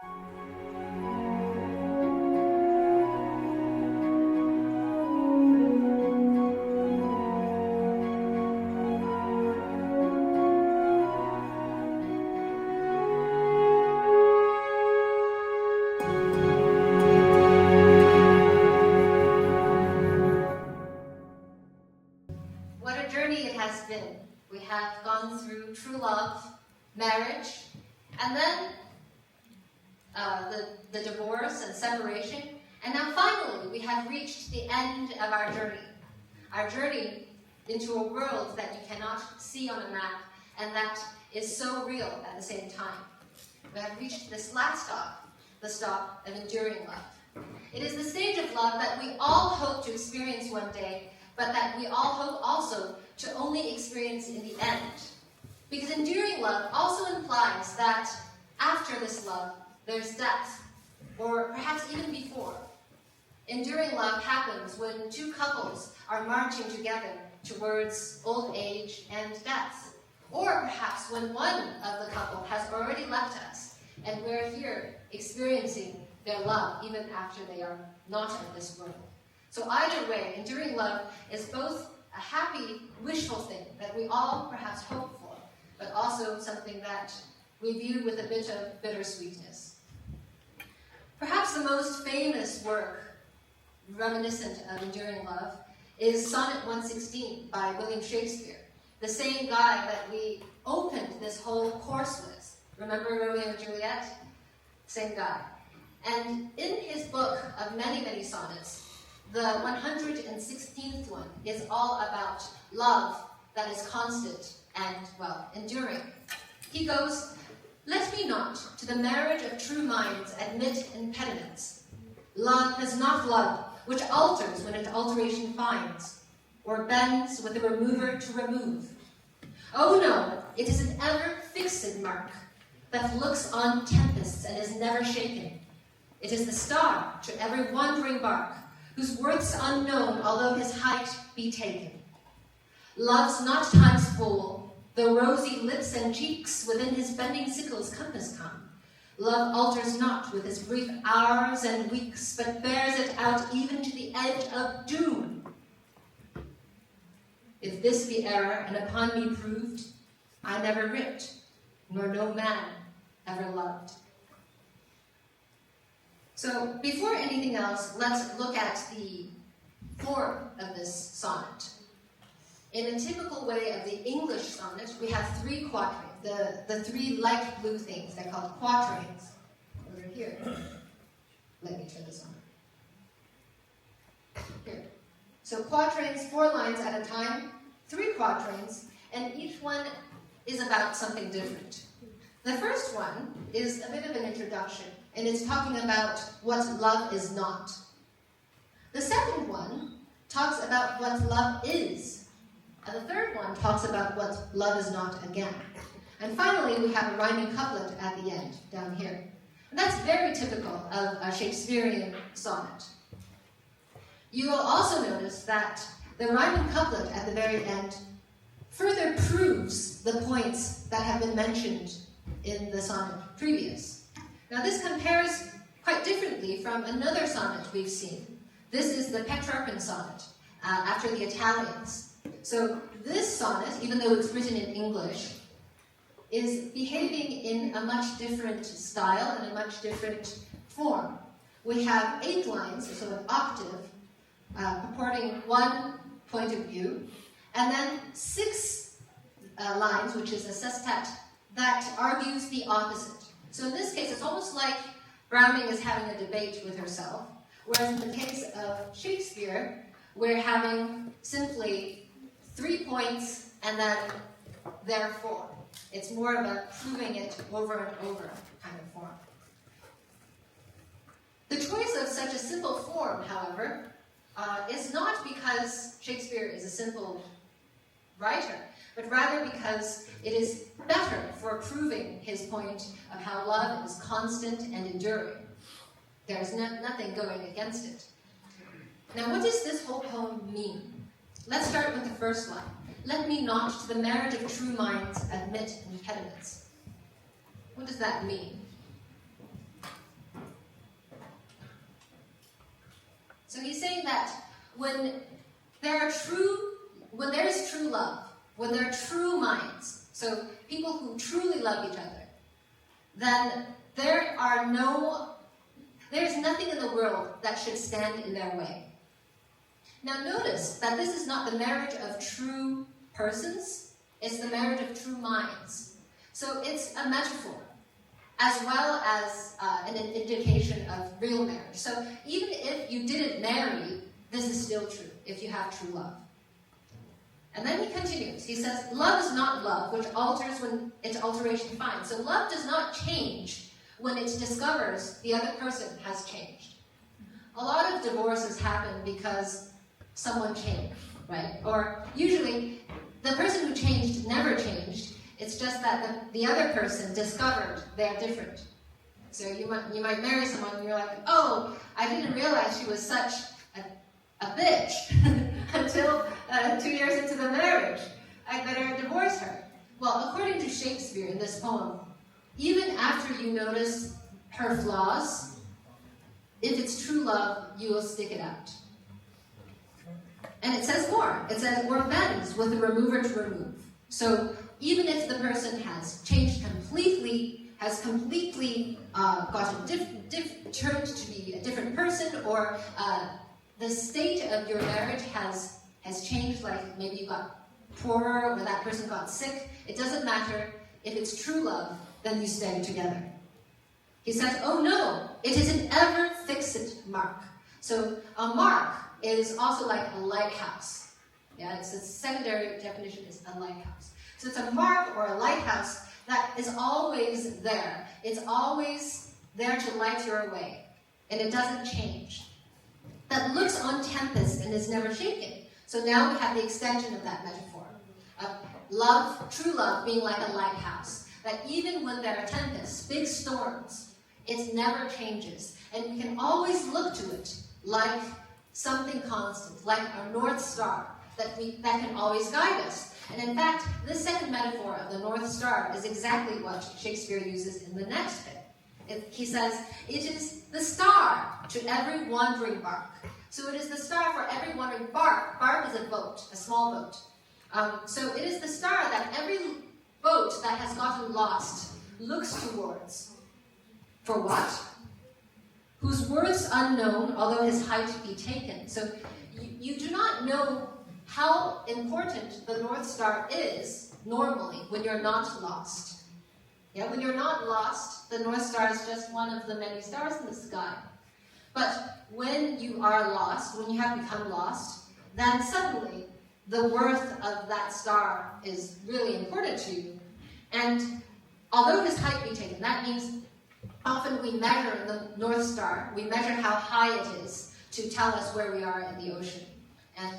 What a journey it has been. We have gone through true love, marriage, and then the divorce and separation. And now finally, we have reached the end of our journey into a world that you cannot see on a map and that is so real at the same time. We have reached this last stop, the stop of enduring love. It is the stage of love that we all hope to experience one day, but that we all hope also to only experience in the end. Because enduring love also implies that after this love, there's death, or perhaps even before. Enduring love happens when two couples are marching together towards old age and death. Or perhaps when one of the couple has already left us, and we're here experiencing their love even after they are not of this world. So either way, enduring love is both a happy, wishful thing that we all perhaps hope for, but also something that we view with a bit of bittersweetness. Perhaps the most famous work reminiscent of enduring love is Sonnet 116 by William Shakespeare, the same guy that we opened this whole course with. Remember Romeo and Juliet? Same guy. And in his book of many, many sonnets, the 116th one is all about love that is constant and, well, enduring. He goes, "Let me not to the marriage of true minds admit impediments. Love is not love, which alters when it alteration finds, or bends with the remover to remove. Oh no, it is an ever-fixed mark that looks on tempests and is never shaken. It is the star to every wandering bark, whose worth's unknown, although his height be taken. Love's not time's full, though rosy lips and cheeks within his bending sickle's compass come. Love alters not with his brief hours and weeks, but bears it out even to the edge of doom. If this be error, and upon me proved, I never writ, nor no man ever loved." So before anything else, let's look at the form of this sonnet. In a typical way of the English sonnet, we have three quatrains, the three light blue things. They're called quatrains. Over here. Let me turn this on. Here. So quatrains, 4 lines at a time, 3 quatrains, and each one is about something different. The first one is a bit of an introduction, and it's talking about what love is not. The second one talks about what love is, and the third one talks about what love is not again. And finally, we have a rhyming couplet at the end, down here. And that's very typical of a Shakespearean sonnet. You will also notice that the rhyming couplet at the very end further proves the points that have been mentioned in the sonnet previous. Now this compares quite differently from another sonnet we've seen. This is the Petrarchan sonnet, after the Italians. So this sonnet, even though it's written in English, is behaving in a much different style and a much different form. We have 8 lines, so an octave, purporting one point of view, and then 6 lines, which is a sestet, that argues the opposite. So in this case, it's almost like Browning is having a debate with herself, whereas in the case of Shakespeare, we're having simply 3 points and then therefore. It's more of a proving it over and over kind of form. The choice of such a simple form, however, is not because Shakespeare is a simple writer, but rather because it is better for proving his point of how love is constant and enduring. There's nothing going against it. Now, what does this whole poem mean? Let's start with the first line. Let me not to the marriage of true minds admit impediments. What does that mean? So he's saying that when there is true love, when there are true minds, so people who truly love each other, then there's nothing in the world that should stand in their way. Now notice that this is not the marriage of true persons, it's the marriage of true minds. So it's a metaphor, as well as an indication of real marriage. So even if you didn't marry, this is still true, if you have true love. And then he continues. He says, love is not love, which alters when its alteration finds. So love does not change when it discovers the other person has changed. A lot of divorces happen because someone changed, right? Or usually, the person who changed never changed. It's just that the other person discovered they're different. So you might marry someone and you're like, oh, I didn't realize she was such a bitch until 2 years into the marriage. I better divorce her. Well, according to Shakespeare in this poem, even after you notice her flaws, if it's true love, you will stick it out. And it says more. It says, or bends with the remover to remove. So even if the person has changed completely, has completely turned to be a different person, or the state of your marriage has changed, like maybe you got poorer or that person got sick, it doesn't matter. If it's true love, then you stay together. He says, oh no, it is an ever-fixed mark. So a mark is also like a lighthouse. Yeah, it's a secondary definition is a lighthouse. So it's a mark or a lighthouse that is always there. It's always there to light your way, and it doesn't change. That looks on tempest and is never shaken. So now we have the extension of that metaphor. Love, true love, being like a lighthouse. That even when there are tempests, big storms, it never changes. And we can always look to it like something constant, like a North Star that can always guide us. And in fact, this second metaphor of the North Star is exactly what Shakespeare uses in the next bit. He says, it is the star to every wandering bark. So it is the star for every wandering bark. Bark is a boat, a small boat. So it is the star that every boat that has gotten lost looks towards. For what? Whose worth's unknown, although his height be taken. So you do not know how important the North Star is normally when you're not lost. Yeah, when you're not lost, the North Star is just one of the many stars in the sky. But when you are lost, when you have become lost, then suddenly the worth of that star is really important to you. And although his height be taken, that means often we measure the North Star, we measure how high it is to tell us where we are in the ocean. And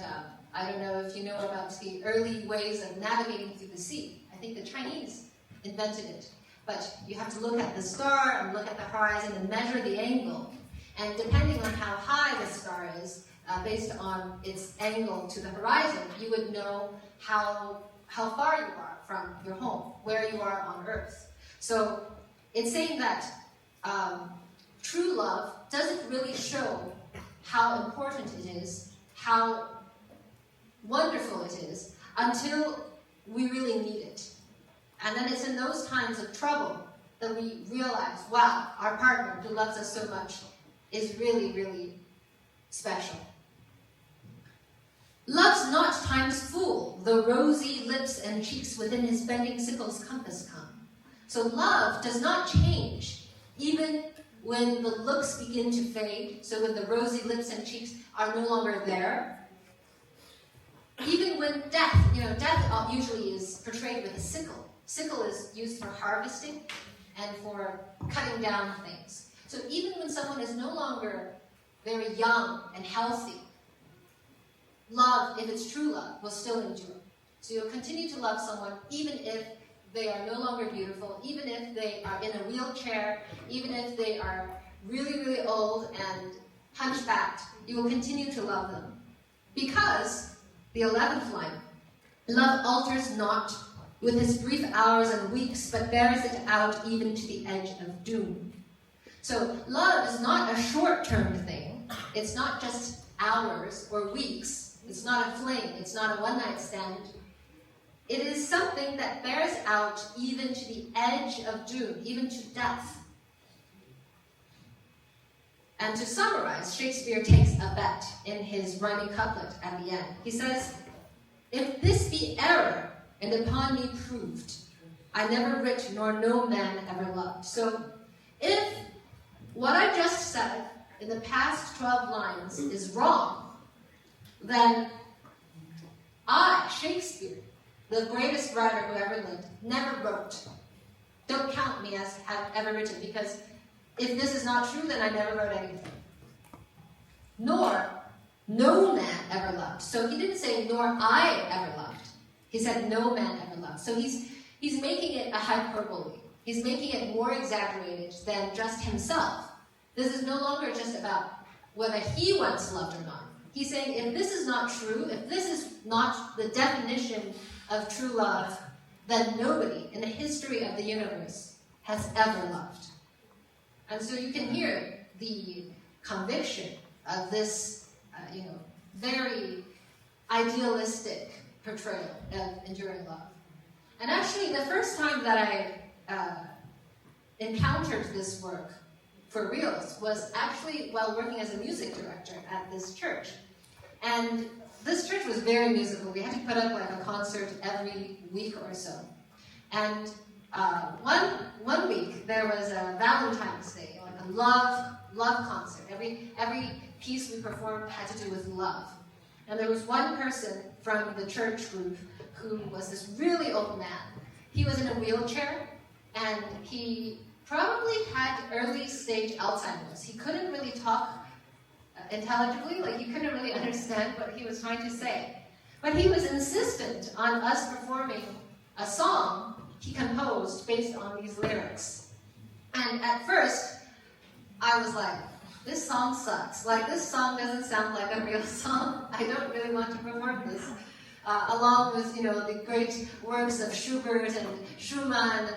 I don't know if you know about the early ways of navigating through the sea. I think the Chinese invented it. But you have to look at the star and look at the horizon and measure the angle. And depending on how high the star is, based on its angle to the horizon, you would know how far you are from your home, where you are on Earth. So it's saying that true love doesn't really show how important it is, how wonderful it is, until we really need it. And then it's in those times of trouble that we realize, wow, our partner who loves us so much is really, really special. Love's not time's fool, though rosy lips and cheeks within his bending sickle's compass come. So love does not change, even when the looks begin to fade, so when the rosy lips and cheeks are no longer there. Even when death usually is portrayed with a sickle. Sickle is used for harvesting and for cutting down things. So even when someone is no longer very young and healthy, love, if it's true love, will still endure. So you'll continue to love someone even if they are no longer beautiful, even if they are in a wheelchair, even if they are really, really old and hunchbacked, you will continue to love them. Because, the 11th line, love alters not with his brief hours and weeks, but bears it out even to the edge of doom. So love is not a short-term thing. It's not just hours or weeks. It's not a fling. It's not a one-night stand. It is something that bears out even to the edge of doom, even to death. And to summarize, Shakespeare takes a bet in his rhyming couplet at the end. He says, "If this be error, and upon me proved, I never writ nor no man ever loved." So if what I just said in the past 12 lines is wrong, then I, Shakespeare, the greatest writer who ever lived, never wrote. Don't count me as have ever written, because if this is not true, then I never wrote anything. Nor no man ever loved. So he didn't say nor I ever loved. He said no man ever loved. So he's making it a hyperbole. He's making it more exaggerated than just himself. This is no longer just about whether he once loved or not. He's saying if this is not true, if this is not the definition of true love, then nobody in the history of the universe has ever loved. And so you can hear the conviction of this, very idealistic portrayal of enduring love. And actually, the first time that I encountered this work for reals was actually while working as a music director at this church. And this church was very musical. We had to put up like a concert every week or so. And one week there was a Valentine's Day, like a love concert. Every piece we performed had to do with love. And there was one person from the church group who was this really old man. He was in a wheelchair, and he probably had early stage Alzheimer's. He couldn't really talk intelligibly, like you couldn't really understand what he was trying to say. But he was insistent on us performing a song he composed based on these lyrics. And at first, I was like, this song sucks. Like, this song doesn't sound like a real song. I don't really want to perform this. Along with, the great works of Schubert and Schumann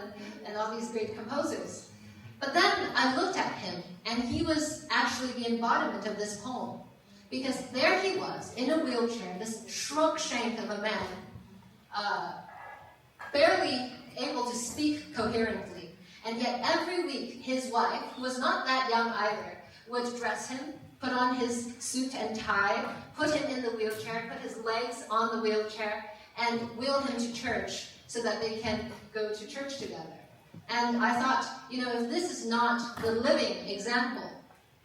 and all these great composers. But then I looked at him, and he was actually the embodiment of this poem. Because there he was, in a wheelchair, this shrunk shank of a man, barely able to speak coherently. And yet every week, his wife, who was not that young either, would dress him, put on his suit and tie, put him in the wheelchair, put his legs on the wheelchair, and wheel him to church so that they can go to church together. And I thought, if this is not the living example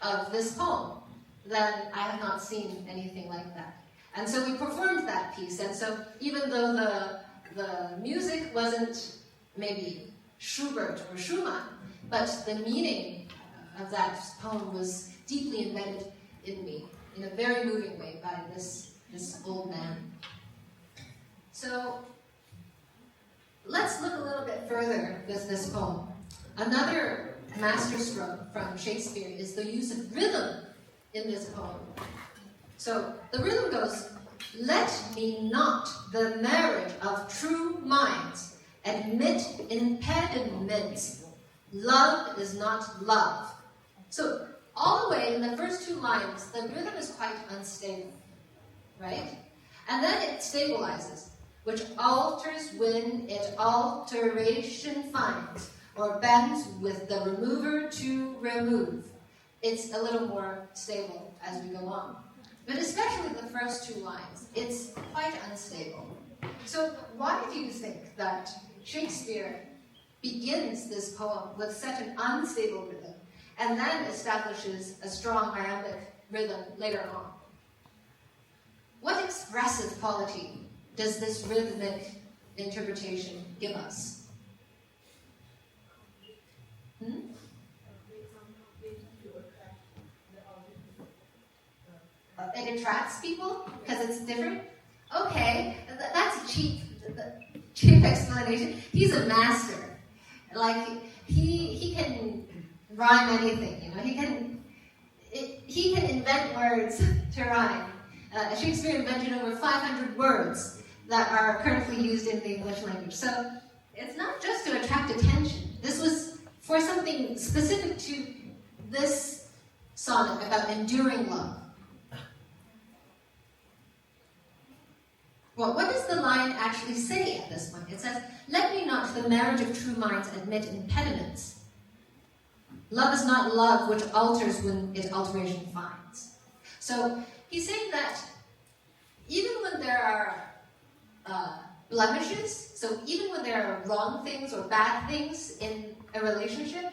of this poem, then I have not seen anything like that. And so we performed that piece. And so even though the music wasn't maybe Schubert or Schumann, but the meaning of that poem was deeply embedded in me in a very moving way by this old man. So let's look a little bit further with this poem. Another masterstroke from Shakespeare is the use of rhythm in this poem. So the rhythm goes, "Let me not the marriage of true minds admit impediments. Love is not love." So all the way in the first two lines, the rhythm is quite unstable, right? And then it stabilizes, which alters when it alteration finds, or bends with the remover to remove. It's a little more stable as we go on. But especially the first two lines, it's quite unstable. So why do you think that Shakespeare begins this poem with such an unstable rhythm, and then establishes a strong iambic rhythm later on? What expressive quality does this rhythmic interpretation give us? It attracts people because it's different? Okay, that's a cheap explanation. He's a master. Like, he can rhyme anything, He can invent words to rhyme. Shakespeare invented over 500 words that are currently used in the English language. So it's not just to attract attention. This was for something specific to this sonnet about enduring love. Well, what does the line actually say at this point? It says, "Let me not, the marriage of true minds, admit impediments. Love is not love which alters when it alteration finds." So he's saying that even when there are blemishes, so even when there are wrong things or bad things in a relationship,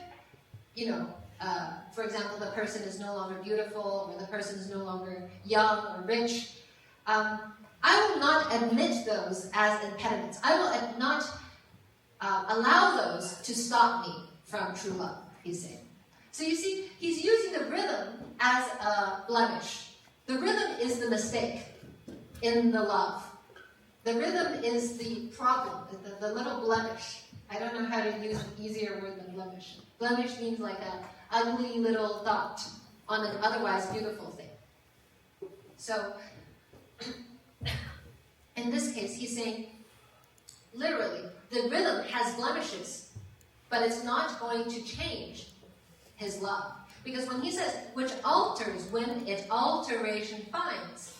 for example, the person is no longer beautiful, or the person is no longer young or rich, I will not admit those as impediments. I will not allow those to stop me from true love, he's saying. So you see, he's using the rhythm as a blemish. The rhythm is the mistake in the love. The rhythm is the problem, the little blemish. I don't know how to use an easier word than blemish. Blemish means like an ugly little dot on an otherwise beautiful thing. So, in this case, he's saying, literally, the rhythm has blemishes, but it's not going to change his love. Because when he says, which alters when it alteration finds,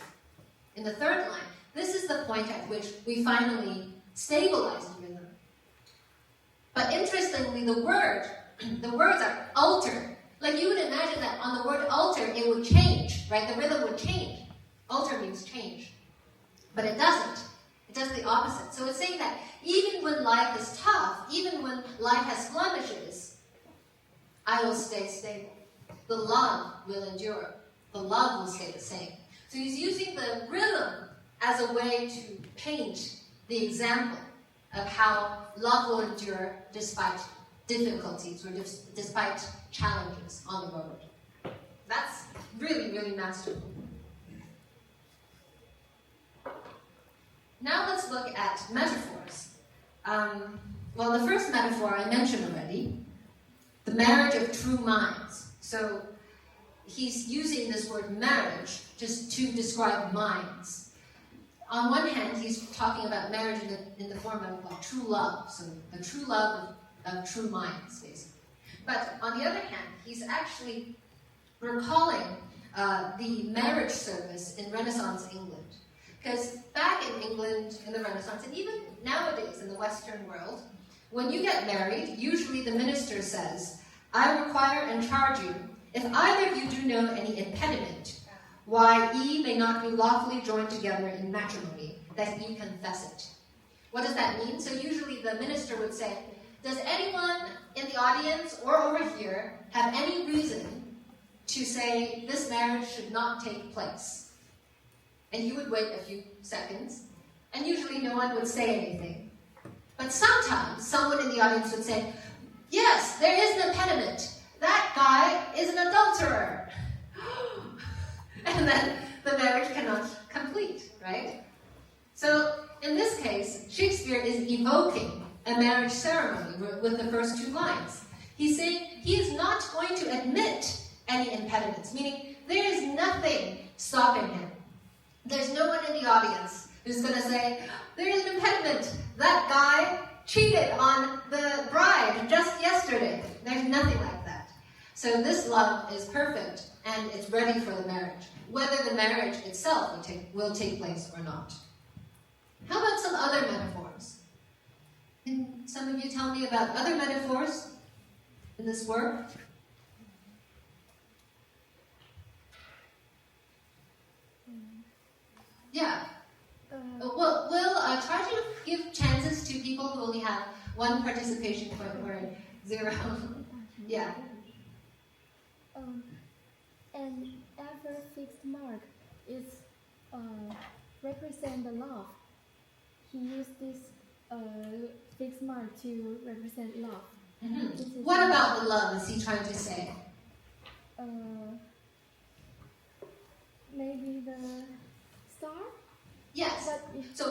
in the third line, this is the point at which we finally stabilize the rhythm. But interestingly, the words are alter. Like you would imagine that on the word alter, it would change, right? The rhythm would change. Alter means change. But it doesn't. It does the opposite. So it's saying that even when life is tough, even when life has blemishes, I will stay stable. The love will endure. The love will stay the same. So he's using the rhythm as a way to paint the example of how love will endure despite difficulties or despite challenges on the road. That's really, really masterful. Now let's look at metaphors. Well, the first metaphor I mentioned already, the marriage of true minds. So he's using this word marriage just to describe minds. On one hand, he's talking about marriage in the form of true love, so the true love of true minds, basically. But on the other hand, he's actually recalling the marriage service in Renaissance England. Because back in England in the Renaissance, and even nowadays in the Western world, when you get married, usually the minister says, "I require and charge you, if either of you do know any impediment, why ye may not be lawfully joined together in matrimony, that ye confess it." What does that mean? So usually the minister would say, does anyone in the audience or over here have any reason to say this marriage should not take place? And you would wait a few seconds, and usually no one would say anything. But sometimes someone in the audience would say, yes, there is an impediment. That guy is an adulterer. And then the marriage cannot complete, right? So in this case, Shakespeare is evoking a marriage ceremony with the first two lines. He's saying he is not going to admit any impediments, meaning there is nothing stopping him. There's no one in the audience who's going to say, there is an impediment. That guy cheated on the bride just yesterday. There's nothing like that. So this love is perfect, and it's ready for the marriage, whether the marriage itself will take place or not. How about some other metaphors? Can some of you tell me about other metaphors in this work? Yeah. We'll try to give chances to people who only have one participation point or 0. Yeah. And every fixed mark is represent the love. He used this fixed mark to represent love. Mm-hmm. What about the love is he trying to say? Maybe the star? Yes. So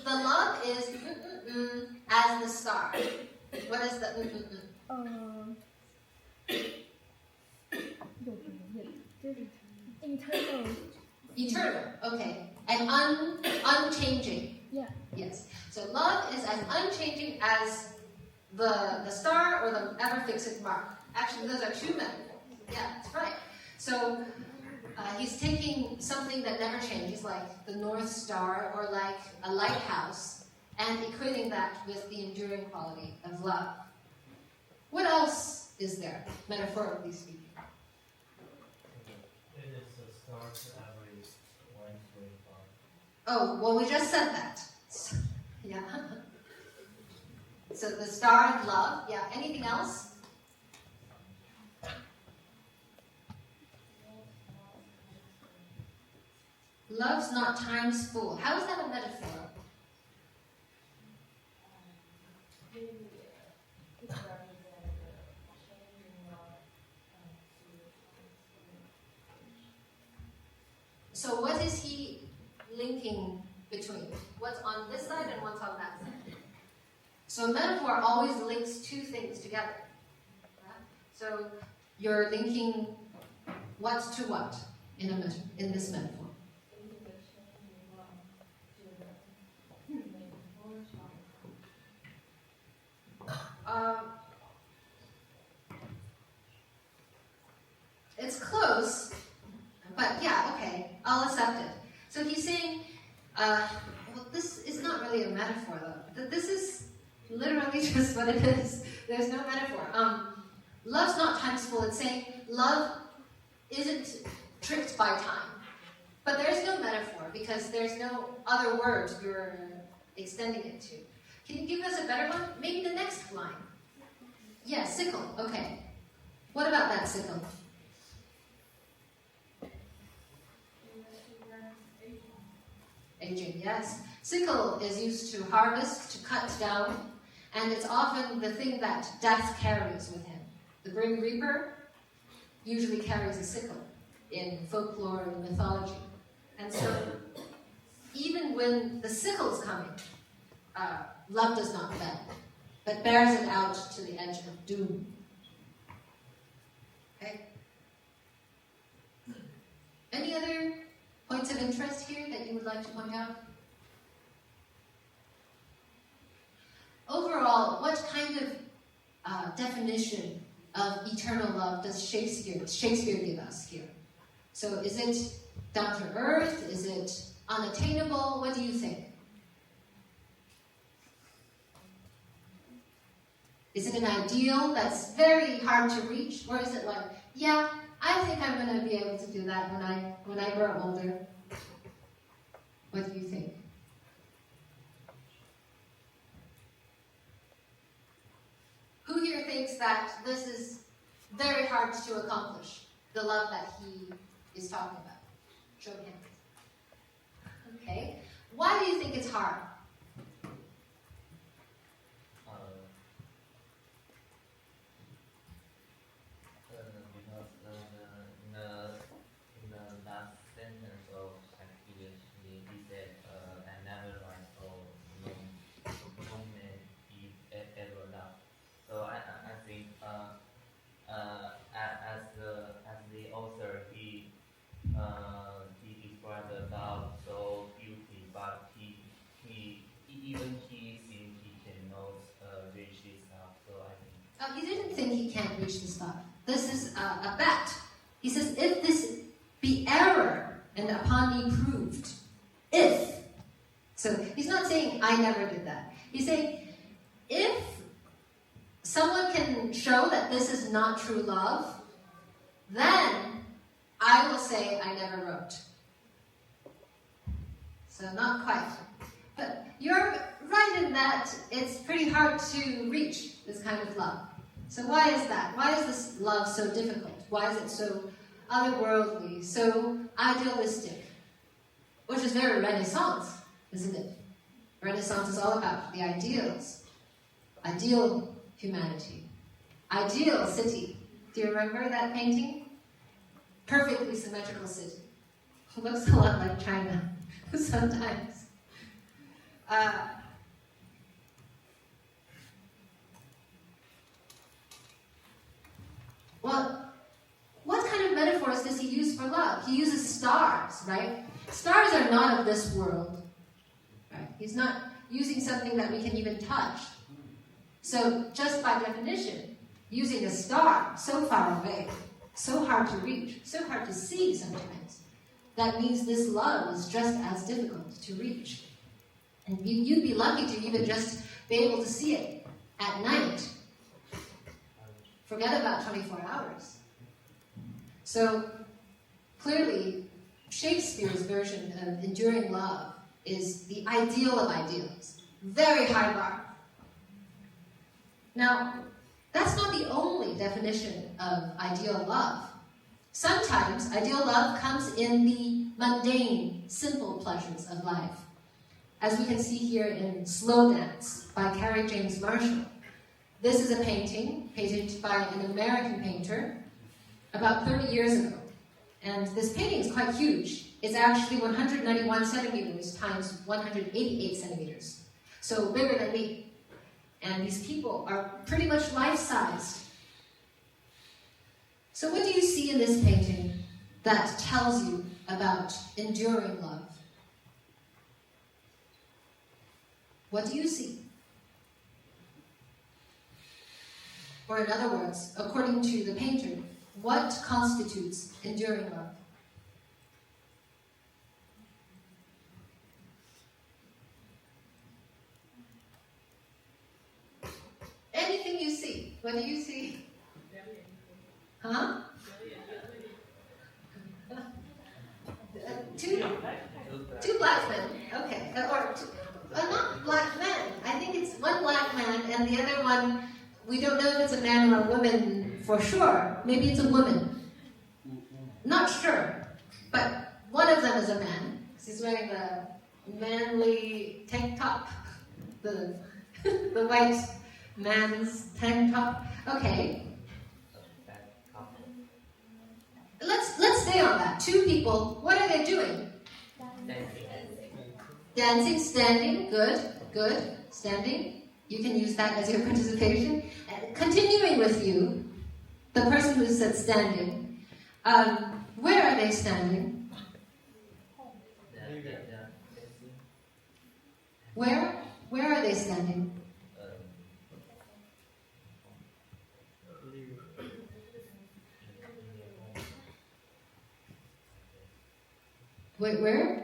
the love is as the star. What is the Eternal. Eternal, okay. And unchanging. Yeah. Yes. So love is as unchanging as the star or the ever-fixed mark. Actually, those are two metaphors. Yeah, that's right. So He's taking something that never changes, like the North Star or like a lighthouse, and equating that with the enduring quality of love. What else is there, metaphorically speaking? It is a star to every one to. Oh, well, we just said that. Yeah. So the star of love. Yeah. Anything else? Love's not times full. How is that a metaphor? So what is he linking between? What's on this side and what's on that side? So a metaphor always links two things together. So you're linking what to what in this metaphor? It's close, but yeah, okay, I'll accept it. So he's saying, well, this is not really a metaphor, though. This is literally just what it is. There's no metaphor. Love's not times full. It's saying love isn't tricked by time. But there's no metaphor because there's no other word you're extending it to. Can you give us a better one? Maybe the next line. Yeah, sickle. Okay. What about that sickle? Aging, yes. Sickle is used to harvest, to cut down, and it's often the thing that death carries with him. The Grim Reaper usually carries a sickle in folklore and mythology. And so, even when the sickle's coming, love does not bend, but bears it out to the edge of doom. Okay? Any other points of interest here that you would like to point out? Overall, what kind of definition of eternal love does Shakespeare give us here? So is it down to earth? Is it unattainable? What do you think? Is it an ideal that's very hard to reach? Or is it like, yeah, I think I'm going to be able to do that when I grow older? What do you think? Who here thinks that this is very hard to accomplish, the love that he is talking about? Show of hands. Okay. Why do you think it's hard? Because in the last sentence of Shakespeare, he said, "I never liked or no man ever loved." So I think as the author, he described the love so beauty, but he even he thinks he cannot reach this love. So I think. Oh, he didn't think he can't reach this love. This is a bet. He says, if this be error and upon me proved, if. So he's not saying I never did that. He's saying if someone can show that this is not true love, then I will say I never wrote. So not quite. But you're right in that it's pretty hard to reach this kind of love. So why is that? Why is this love so difficult? Why is it so otherworldly, so idealistic? Which is very Renaissance, isn't it? Renaissance is all about the ideals. Ideal humanity. Ideal city. Do you remember that painting? Perfectly symmetrical city. It looks a lot like China sometimes. Well, what kind of metaphors does he use for love? He uses stars, right? Stars are not of this world. Right? He's not using something that we can even touch. So, just by definition, using a star so far away, so hard to reach, so hard to see sometimes. That means this love is just as difficult to reach. And you'd be lucky to even just be able to see it at night. Forget about 24 hours. So clearly, Shakespeare's version of enduring love is the ideal of ideals. Very high bar. Now, that's not the only definition of ideal love. Sometimes ideal love comes in the mundane, simple pleasures of life. As we can see here in Slow Dance by Carrie James Marshall. This is a painting painted by an American painter about 30 years ago. And this painting is quite huge. It's actually 191 centimeters times 188 centimeters. So bigger than me. And these people are pretty much life-sized. So what do you see in this painting that tells you about enduring love? What do you see? Or in other words, according to the painter, what constitutes enduring love? Anything you see. What do you see? Huh? Two black men. Okay. Not black men. I think it's one black man and the other one, we don't know if it's a man or a woman for sure. Maybe it's a woman. Not sure. But one of them is a man. He's wearing the manly tank top. The white man's tank top. Okay. Let's stay on that. Two people, what are they doing? Dancing, standing, good. Standing. You can use that as your participation. Continuing with you, the person who said standing. Where are they standing? Where are they standing? Wait, where?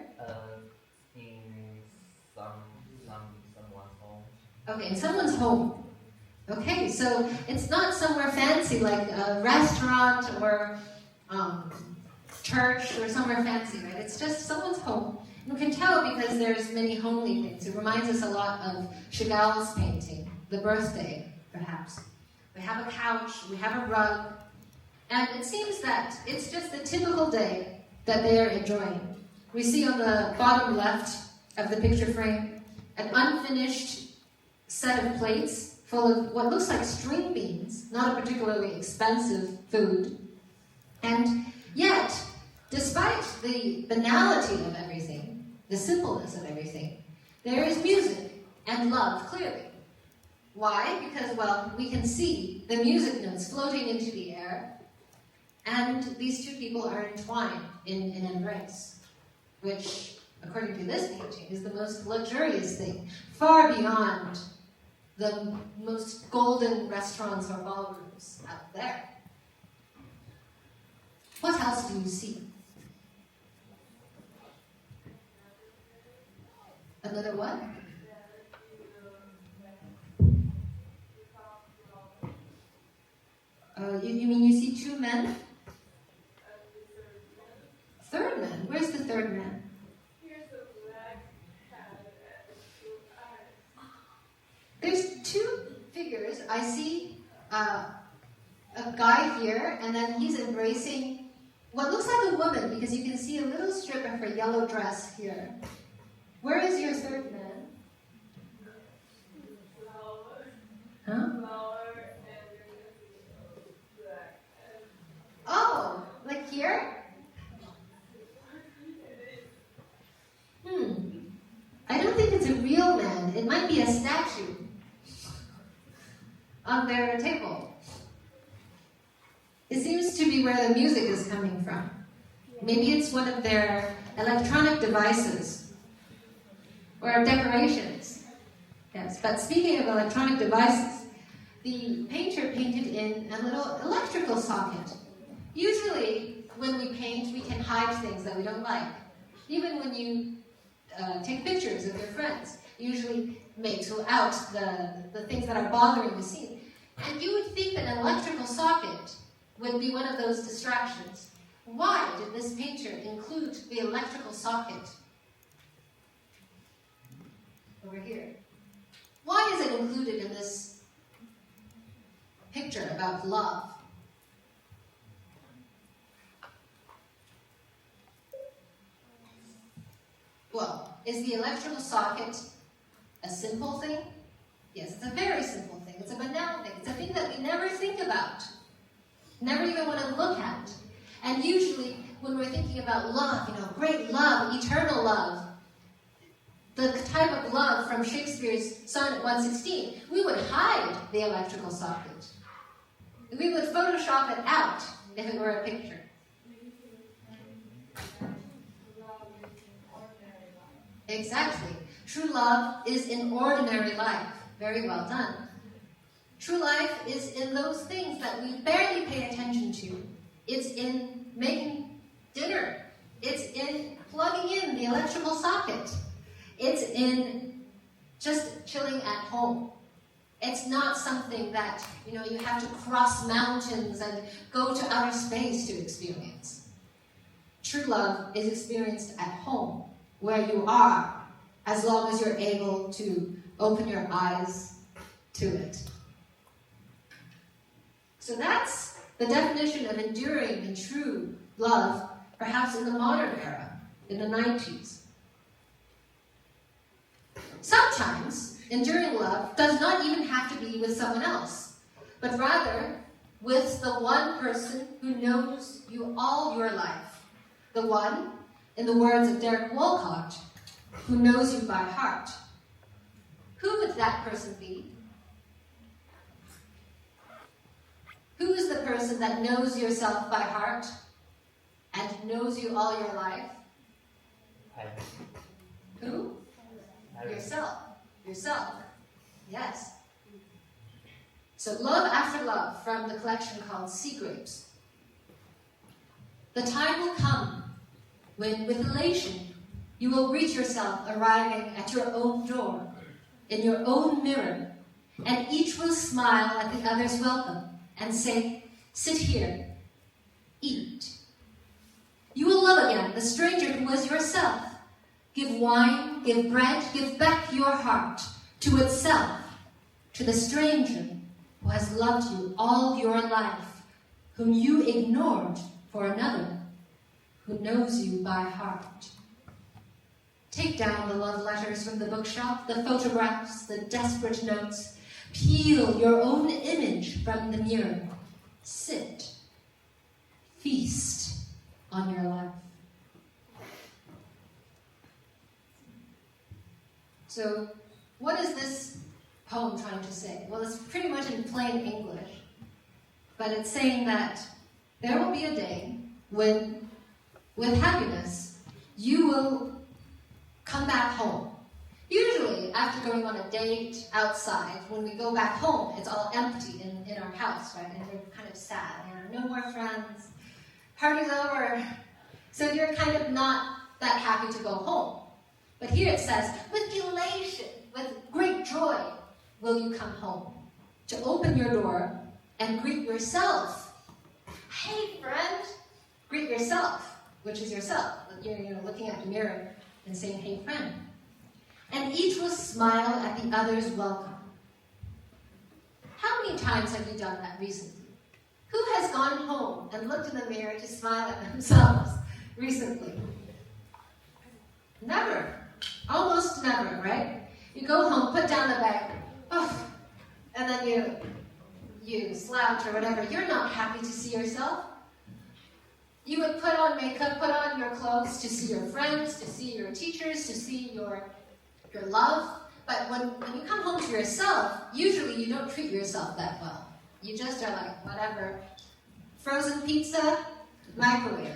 In someone's home. Okay, in someone's home. Okay, so it's not somewhere fancy like a restaurant or church or somewhere fancy, right? It's just someone's home. And we can tell because there's many homely things. It reminds us a lot of Chagall's painting, The Birthday, perhaps. We have a couch, we have a rug, and it seems that it's just the typical day that they are enjoying. We see on the bottom left of the picture frame an unfinished set of plates full of what looks like string beans, not a particularly expensive food. And yet, despite the banality of everything, the simpleness of everything, there is music and love, clearly. Why? Because, well, we can see the music notes floating into the air, and these two people are entwined in an embrace, which, according to this painting, is the most luxurious thing, far beyond the most golden restaurants or ballrooms out there. What else do you see? Another what? You mean you see two men? Third man? Where's the third man? There's two figures. I see a guy here, and then he's embracing what looks like a woman, because you can see a little strip of her yellow dress here. Where is your third man? Huh? Oh, like here? I don't think it's a real man. It might be a statue on their table. It seems to be where the music is coming from. Maybe it's one of their electronic devices or decorations. Yes, but speaking of electronic devices, the painter painted in a little electrical socket. Usually, when we paint, we can hide things that we don't like. Even when you take pictures of your friends, you usually make out the things that are bothering the scene. And you would think that an electrical socket would be one of those distractions. Why did this painter include the electrical socket over here? Why is it included in this picture about love? Well, is the electrical socket a simple thing? Yes, it's a very simple thing. It's a banal thing. It's a thing that we never think about, never even want to look at. And usually, when we're thinking about love, great love, eternal love, the type of love from Shakespeare's Sonnet 116, we would hide the electrical socket. We would Photoshop it out if it were a picture. Exactly. True love is in ordinary life. Very well done. True life is in those things that we barely pay attention to. It's in making dinner. It's in plugging in the electrical socket. It's in just chilling at home. It's not something that, you have to cross mountains and go to outer space to experience. True love is experienced at home, where you are, as long as you're able to open your eyes to it. So that's the definition of enduring and true love, perhaps in the modern era, in the 90s. Sometimes, enduring love does not even have to be with someone else, but rather with the one person who knows you all your life. The one, in the words of Derek Walcott, who knows you by heart. Who would that person be? Who is the person that knows yourself by heart and knows you all your life? Who? Yourself. Yourself. Yes. So Love After Love from the collection called Sea Grapes. The time will come when, with elation, you will reach yourself arriving at your own door, in your own mirror, and each will smile at the other's welcome and say, sit here, eat. You will love again the stranger who was yourself. Give wine, give bread, give back your heart to itself, to the stranger who has loved you all your life, whom you ignored for another, who knows you by heart. Take down the love letters from the bookshelf, the photographs, the desperate notes. Peel your own image from the mirror. Sit. Feast on your life. So, what is this poem trying to say? Well, it's pretty much in plain English. But it's saying that there will be a day when, with happiness, you will come back home. Usually, after going on a date outside, when we go back home, it's all empty in our house, right? And we're kind of sad. No more friends. Party's over. So you're kind of not that happy to go home. But here it says, with elation, with great joy, will you come home to open your door and greet yourself. Hey, friend. Greet yourself, which is yourself. You're looking at the mirror and saying, hey, friend. And each will smile at the other's welcome. How many times have you done that recently? Who has gone home and looked in the mirror to smile at themselves recently? Never. Almost never, right? You go home, put down the bag, and then you slouch or whatever. You're not happy to see yourself. You would put on makeup, put on your clothes to see your friends, to see your teachers, to see your love. But when you come home to yourself, usually you don't treat yourself that well. You just are like, whatever, frozen pizza, microwave.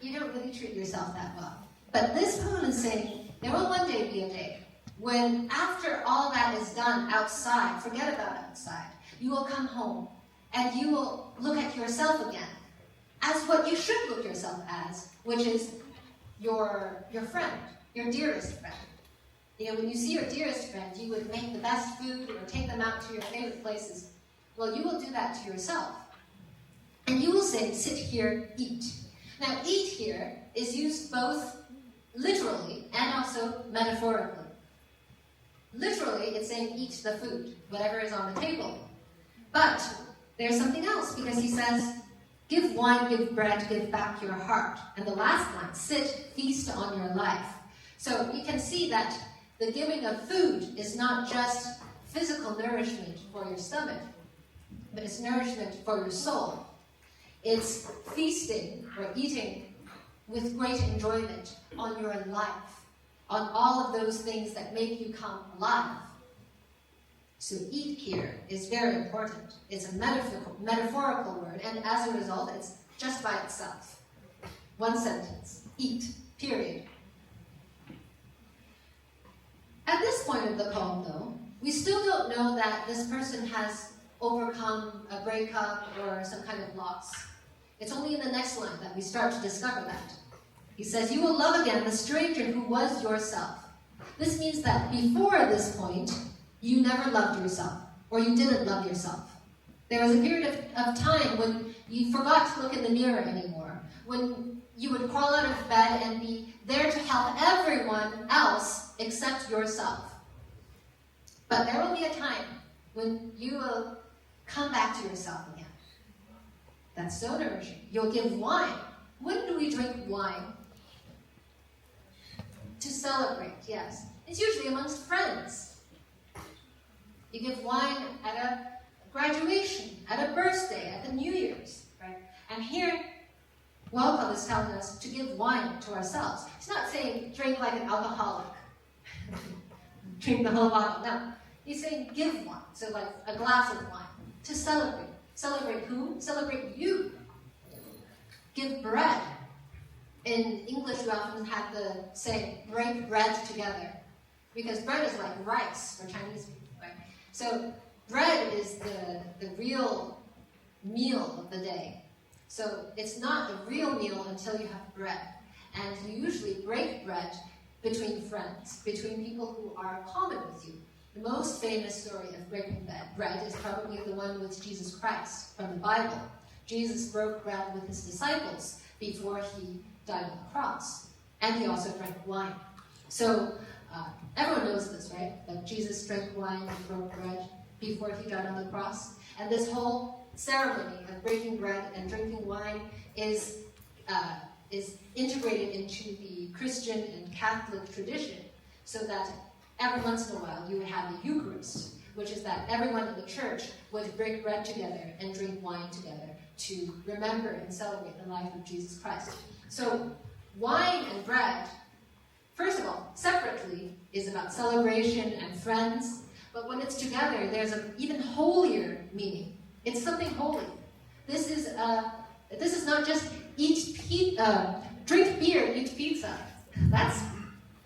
You don't really treat yourself that well. But this poem is saying, there will one day be a day when after all that is done outside, forget about outside, you will come home and you will look at yourself again as what you should look yourself as, which is your friend, your dearest friend. When you see your dearest friend, you would make the best food or take them out to your favorite places. Well, you will do that to yourself. And you will say, sit here, eat. Now, eat here is used both literally and also metaphorically. Literally, it's saying eat the food, whatever is on the table. But there's something else, because he says, give wine, give bread, give back your heart. And the last line, sit, feast on your life. So you can see that the giving of food is not just physical nourishment for your stomach, but it's nourishment for your soul. It's feasting or eating with great enjoyment on your life, on all of those things that make you come alive. So eat here is very important. It's a metaphorical word, and as a result, it's just by itself. One sentence, eat, period. At this point of the poem, though, we still don't know that this person has overcome a breakup or some kind of loss. It's only in the next line that we start to discover that. He says, you will love again the stranger who was yourself. This means that before this point, you never loved yourself, or you didn't love yourself. There was a period of time when you forgot to look in the mirror anymore, when you would crawl out of bed and be there to help everyone else except yourself. But there will be a time when you will come back to yourself again. That's so nourishing. You'll give wine. When do we drink wine? To celebrate, yes. It's usually amongst friends. You give wine at a graduation, at a birthday, at the New Year's, right? And here, Walcott is telling us to give wine to ourselves. He's not saying drink like an alcoholic. Drink the whole bottle. No. He's saying give wine. So like a glass of wine. To celebrate. Celebrate whom? Celebrate you. Give bread. In English, we often have the saying, break bread together. Because bread is like rice for Chinese people, right? So bread is the real meal of the day. So it's not a real meal until you have bread. And you usually break bread between friends, between people who are common with you. The most famous story of breaking bread is probably the one with Jesus Christ from the Bible. Jesus broke bread with his disciples before he died on the cross. And he also drank wine. So everyone knows this, right? That Jesus drank wine and broke bread before he died on the cross. And this whole ceremony of breaking bread and drinking wine is integrated into the Christian and Catholic tradition, so that every once in a while you would have the Eucharist, which is that everyone in the church would break bread together and drink wine together to remember and celebrate the life of Jesus Christ. So wine and bread, first of all, separately, is about celebration and friends, but when it's together, there's an even holier meaning. It's something holy. This is not just drink beer, eat pizza. That's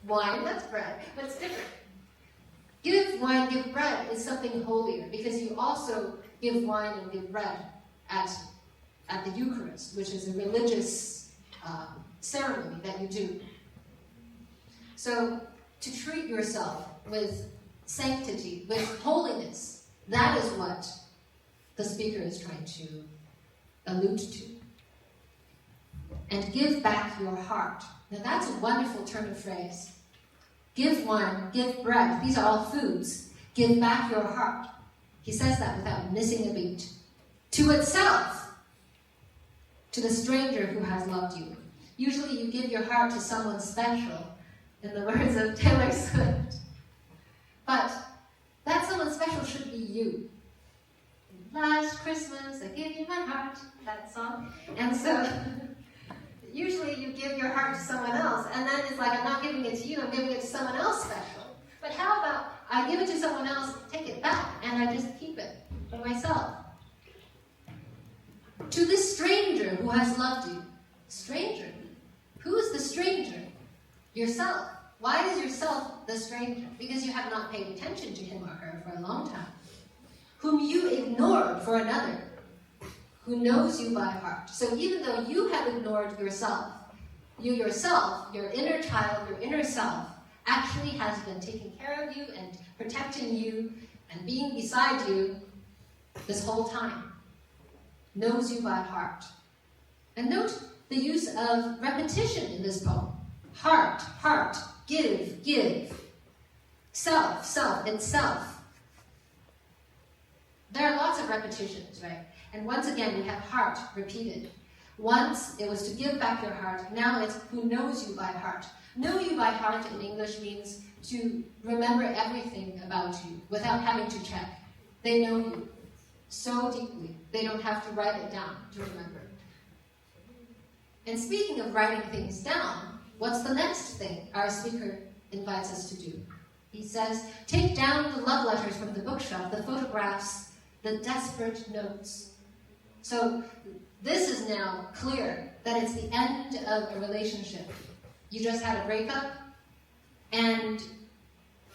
wine, that's bread, but it's different. Give wine, give bread is something holier, because you also give wine and give bread at the Eucharist, which is a religious ceremony that you do. So to treat yourself with sanctity, with holiness, that is what the speaker is trying to allude to. And give back your heart. Now that's a wonderful turn of phrase. Give wine, give bread. These are all foods. Give back your heart. He says that without missing a beat. To itself. To the stranger who has loved you. Usually you give your heart to someone special, in the words of Taylor Swift. But that someone special should be you. Last Christmas, I gave you my heart, that song. And so, usually you give your heart to someone else, and then it's like, I'm not giving it to you, I'm giving it to someone else special. But how about, I give it to someone else, take it back, and I just keep it for myself. To this stranger who has loved you. Stranger? Who is the stranger? Yourself. Why is yourself the stranger? Because you have not paid attention to him or her for a long time. Whom you ignored for another. who knows you by heart. So even though you have ignored yourself, you yourself, your inner child, your inner self, actually has been taking care of you and protecting you and being beside you this whole time. Knows you by heart. And note the use of repetition in this poem. Heart, heart, give, give. Self, self, itself. There are lots of repetitions, right? And once again, we have heart repeated. Once it was to give back your heart, now it's who knows you by heart. Know you by heart in English means to remember everything about you without having to check. They know you so deeply, they don't have to write it down to remember. And speaking of writing things down, what's the next thing our speaker invites us to do? He says, take down the love letters from the bookshelf, the photographs, the desperate notes. So this is now clear that it's the end of a relationship. You just had a breakup, and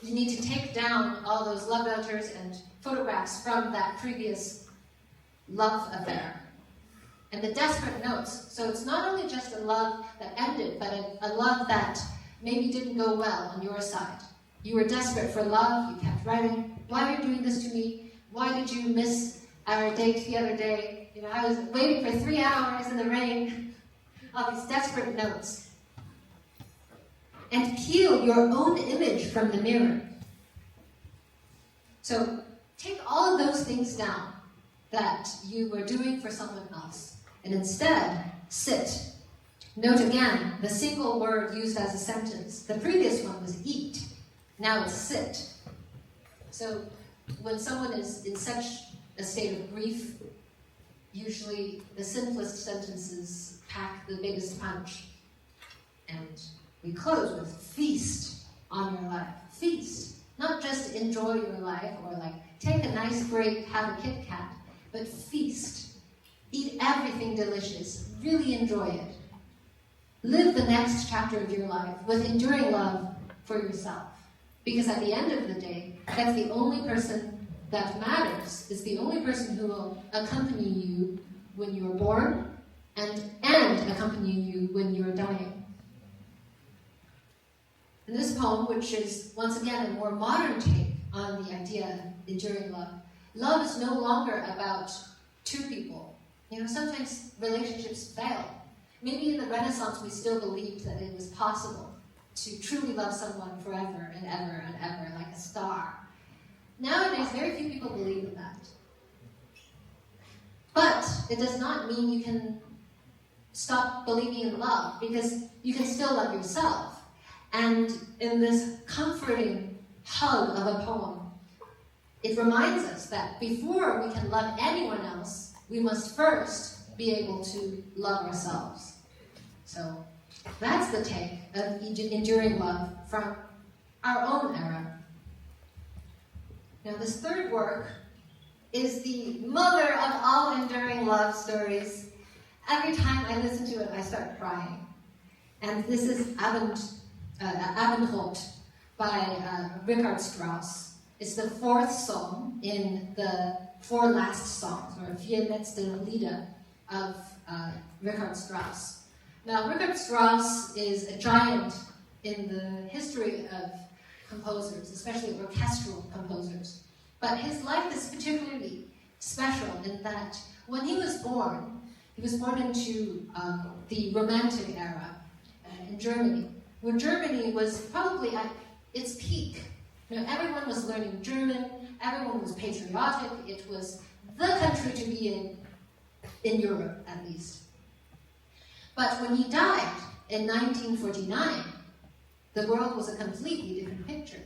you need to take down all those love letters and photographs from that previous love affair. And the desperate notes. So it's not only just a love that ended, but a love that maybe didn't go well on your side. You were desperate for love, you kept writing, why are you doing this to me? Why did you miss our date the other day? You know, I was waiting for 3 hours in the rain. All these desperate notes. And peel your own image from the mirror. So take all of those things down that you were doing for someone else, and instead sit. Note again the single word used as a sentence. The previous one was eat. Now it's sit. So when someone is in such a state of grief, usually the simplest sentences pack the biggest punch. And we close with feast on your life. Feast. Not just enjoy your life or like take a nice break, have a Kit Kat, but feast. Eat everything delicious. Really enjoy it. Live the next chapter of your life with enduring love for yourself. Because at the end of the day, that's the only person that matters. It's the only person who will accompany you when you are born and accompany you when you're dying. In this poem, which is once again a more modern take on the idea of enduring love, love is no longer about two people. You know, sometimes relationships fail. Maybe in the Renaissance we still believed that it was possible to truly love someone forever and ever and ever, like a star. Nowadays, very few people believe in that. But it does not mean you can stop believing in love, because you can still love yourself. And in this comforting hug of a poem, it reminds us that before we can love anyone else, we must first be able to love ourselves. So that's the take of enduring love from our own era. Now this third work is the mother of all enduring love stories. Every time I listen to it, I start crying. And this is Abendrot by Richard Strauss. It's the fourth song in the four last songs, or vier letzte Lieder of Richard Strauss. Now, Richard Strauss is a giant in the history of composers, especially orchestral composers. But his life is particularly special in that when he was born into the Romantic era in Germany, when Germany was probably at its peak. You know, everyone was learning German, everyone was patriotic, it was the country to be in Europe at least. But when he died in 1949, the world was a completely different picture.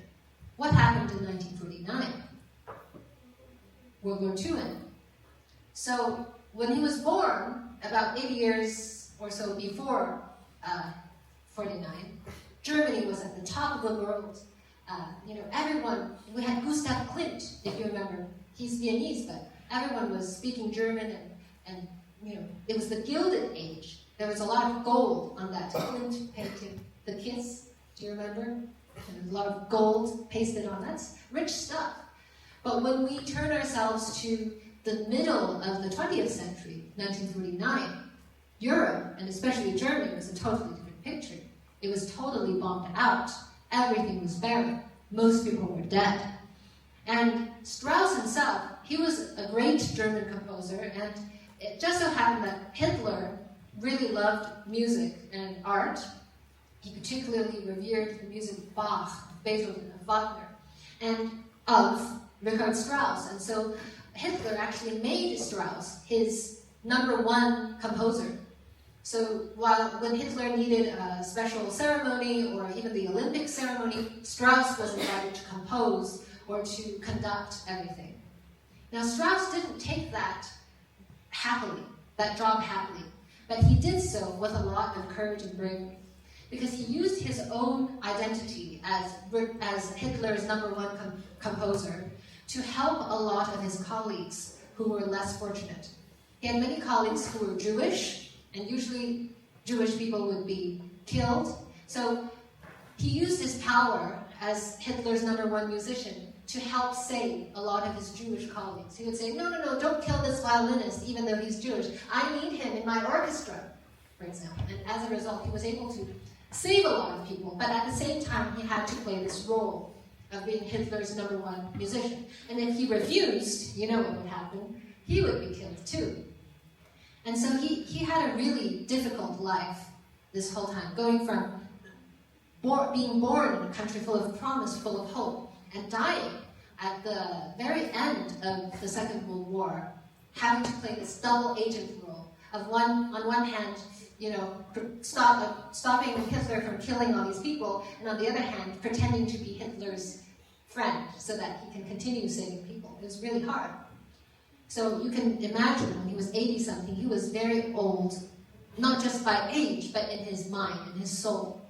What happened in 1949? World War II ended. So when he was born, about 80 years or so before 49, Germany was at the top of the world. Everyone, we had Gustav Klimt, if you remember. He's Viennese, but everyone was speaking German, and it was the Gilded Age. There was a lot of gold on that Klimt painting, The Kiss, do you remember? And a lot of gold pasted on. That's rich stuff. But when we turn ourselves to the middle of the 20th century, 1949, Europe, and especially Germany, was a totally different picture. It was totally bombed out. Everything was barren. Most people were dead. And Strauss himself, he was a great German composer, and it just so happened that Hitler really loved music and art. He particularly revered the music of Bach, of Beethoven, of Wagner, and of Richard Strauss. And so Hitler actually made Strauss his #1 composer. So when Hitler needed a special ceremony or even the Olympic ceremony, Strauss was invited to compose or to conduct everything. Now Strauss didn't take that job happily, but he did so with a lot of courage and bravery, because he used his own identity as Hitler's #1 composer to help a lot of his colleagues who were less fortunate. He had many colleagues who were Jewish, and usually Jewish people would be killed. So he used his power as Hitler's #1 musician to help save a lot of his Jewish colleagues. He would say, no, don't kill this violinist, even though he's Jewish. I need him in my orchestra, for example. And as a result, he was able to save a lot of people, but at the same time, he had to play this role of being Hitler's #1 musician. And if he refused, you know what would happen? He would be killed too. And so he had a really difficult life this whole time, going from being born in a country full of promise, full of hope, and dying at the very end of the Second World War, having to play this double agent role of on one hand, stopping Hitler from killing all these people, and on the other hand, pretending to be Hitler's friend so that he can continue saving people. It was really hard. So you can imagine when he was 80-something, he was very old, not just by age, but in his mind, in his soul.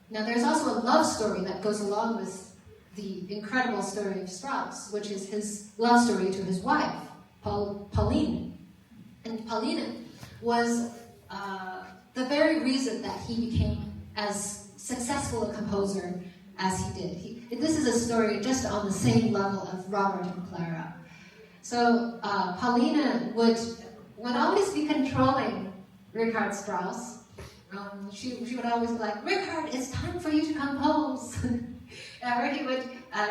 Now there's also a love story that goes along with the incredible story of Strauss, which is his love story to his wife, Pauline. And Pauline was the very reason that he became as successful a composer as he did. This is a story just on the same level of Robert and Clara. So Pauline would always be controlling Richard Strauss. She would always be like, Richard, it's time for you to compose. Or he would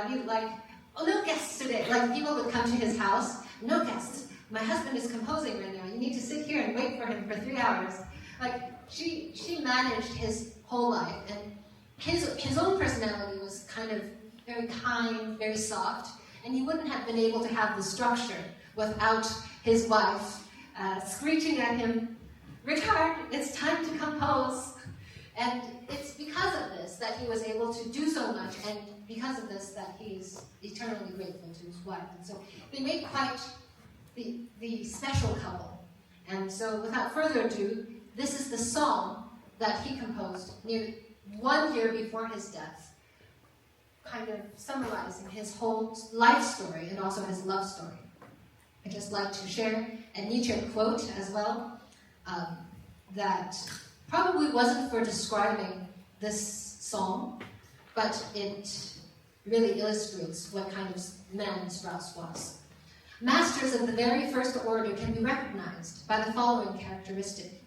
be like, oh, no guests today. Like people would come to his house, no guests. My husband is composing right now. You need to sit here and wait for him for 3 hours. Like she managed his whole life, and his own personality was kind of very kind, very soft, and he wouldn't have been able to have the structure without his wife screeching at him, Richard, it's time to compose. And it's because of this that he was able to do so much, and because of this that he's eternally grateful to his wife. And so they made quite the special couple. And so without further ado, this is the song that he composed nearly 1 year before his death, kind of summarizing his whole life story and also his love story. I'd just like to share a Nietzsche quote as well, that probably wasn't for describing this song, but it really illustrates what kind of man Strauss was. Masters of the very first order can be recognized by the following characteristic.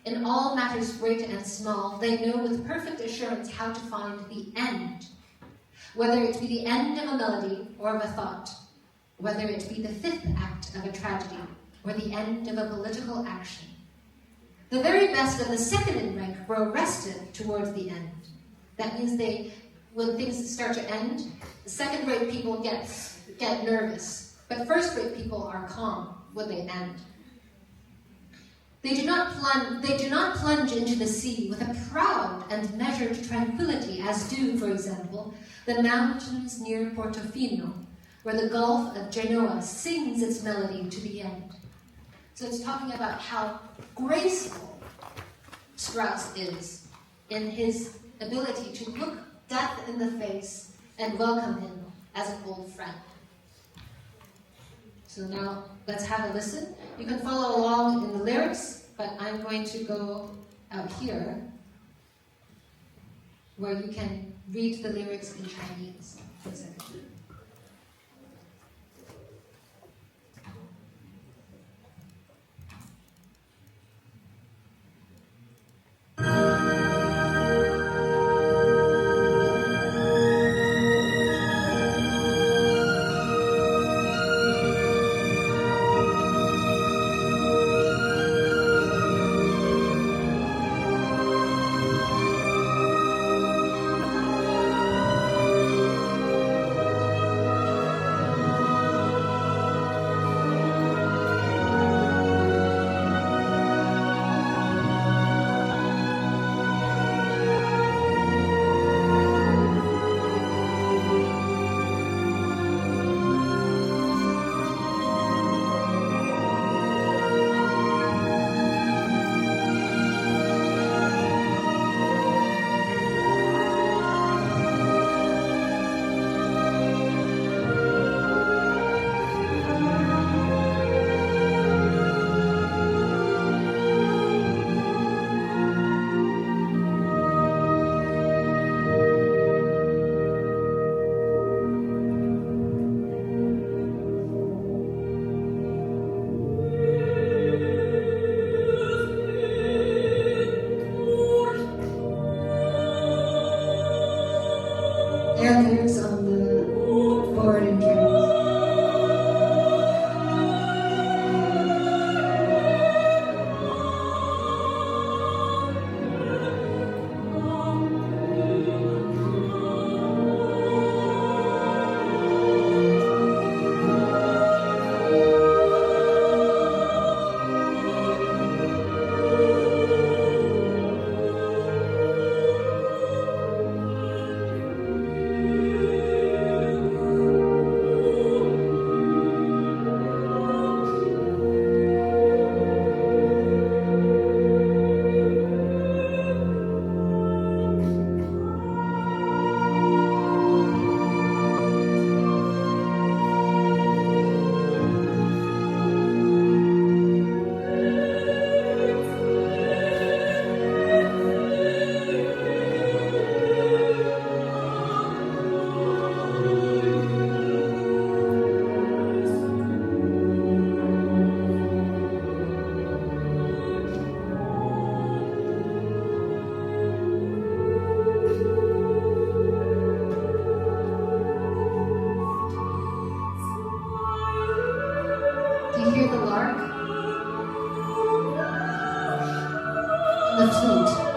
In all matters great and small, they know with perfect assurance how to find the end, whether it be the end of a melody or of a thought, whether it be the fifth act of a tragedy or the end of a political action. The very best of the second in rank grow restive towards the end. That means when things start to end, the second-rate people get nervous, but first-rate people are calm when they end. They do not plunge into the sea with a proud and measured tranquility, as do, for example, the mountains near Portofino, where the Gulf of Genoa sings its melody to the end. So it's talking about how graceful Strauss is in his ability to look death in the face and welcome him as an old friend. So now let's have a listen. You can follow along in the lyrics, but I'm going to go out here where you can read the lyrics in Chinese. 1 second. the flute.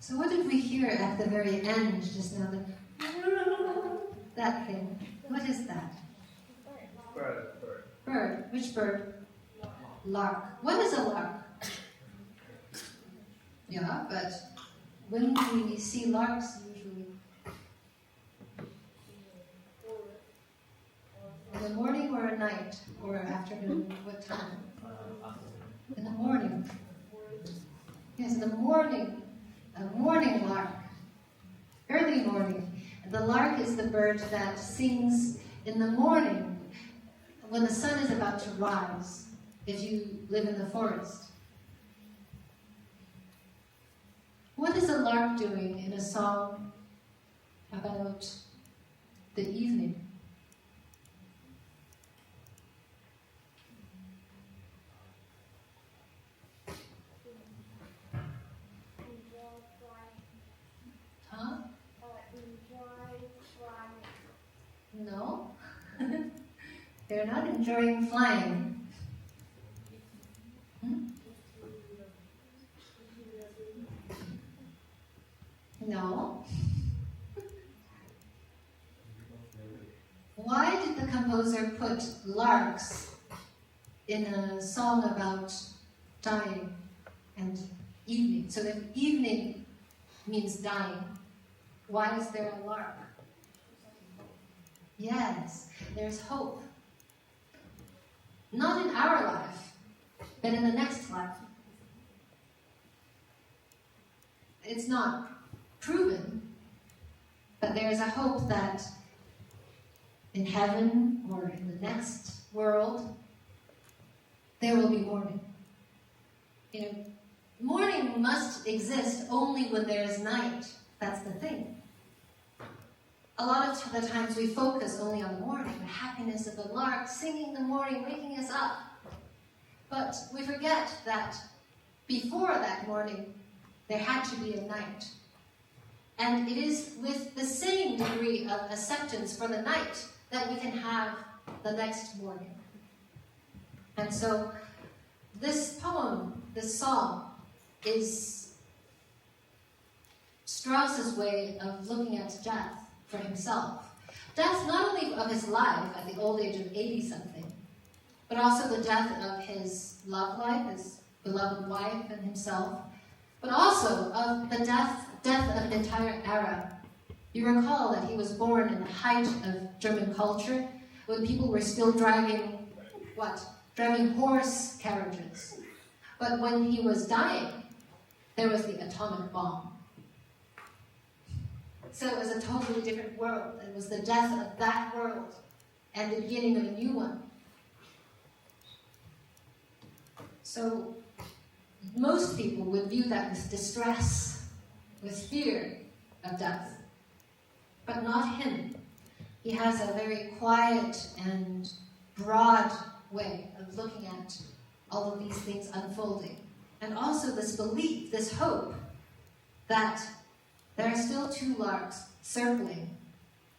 So what did we hear at the very end just now? That thing. What is that? Bird. Bird. Which bird? Lark. What is a lark? Yeah, but when do we see larks usually? In the morning or at night? Or afternoon? What time? In the morning. Yes, in the morning. A morning lark. Early morning. The lark is the bird that sings in the morning when the sun is about to rise, if you live in the forest. What is a lark doing in a song about the evening? Huh? No. They're not enjoying flying. No. Why did the composer put larks in a song about dying and evening? So if evening means dying, why is there a lark? Yes, there's hope. Not in our life, but in the next life. It's not proven, but there's a hope that in heaven or in the next world, there will be morning. You know, morning must exist only when there is night. That's the thing. A lot of the times we focus only on the morning, the happiness of the lark singing in the morning, waking us up. But we forget that before that morning, there had to be a night. And it is with the same degree of acceptance for the night that we can have the next morning. And so this poem, this song, is Strauss's way of looking at death for himself. Death not only of his life at the old age of 80-something, but also the death of his love life, his beloved wife and himself, but also of the death of an entire era. You recall that he was born in the height of German culture, when people were still driving, driving horse carriages. But when he was dying, there was the atomic bomb. So it was a totally different world. It was the death of that world and the beginning of a new one. So most people would view that with distress, with fear of death. But not him. He has a very quiet and broad way of looking at all of these things unfolding. And also this belief, this hope, that there are still two larks circling,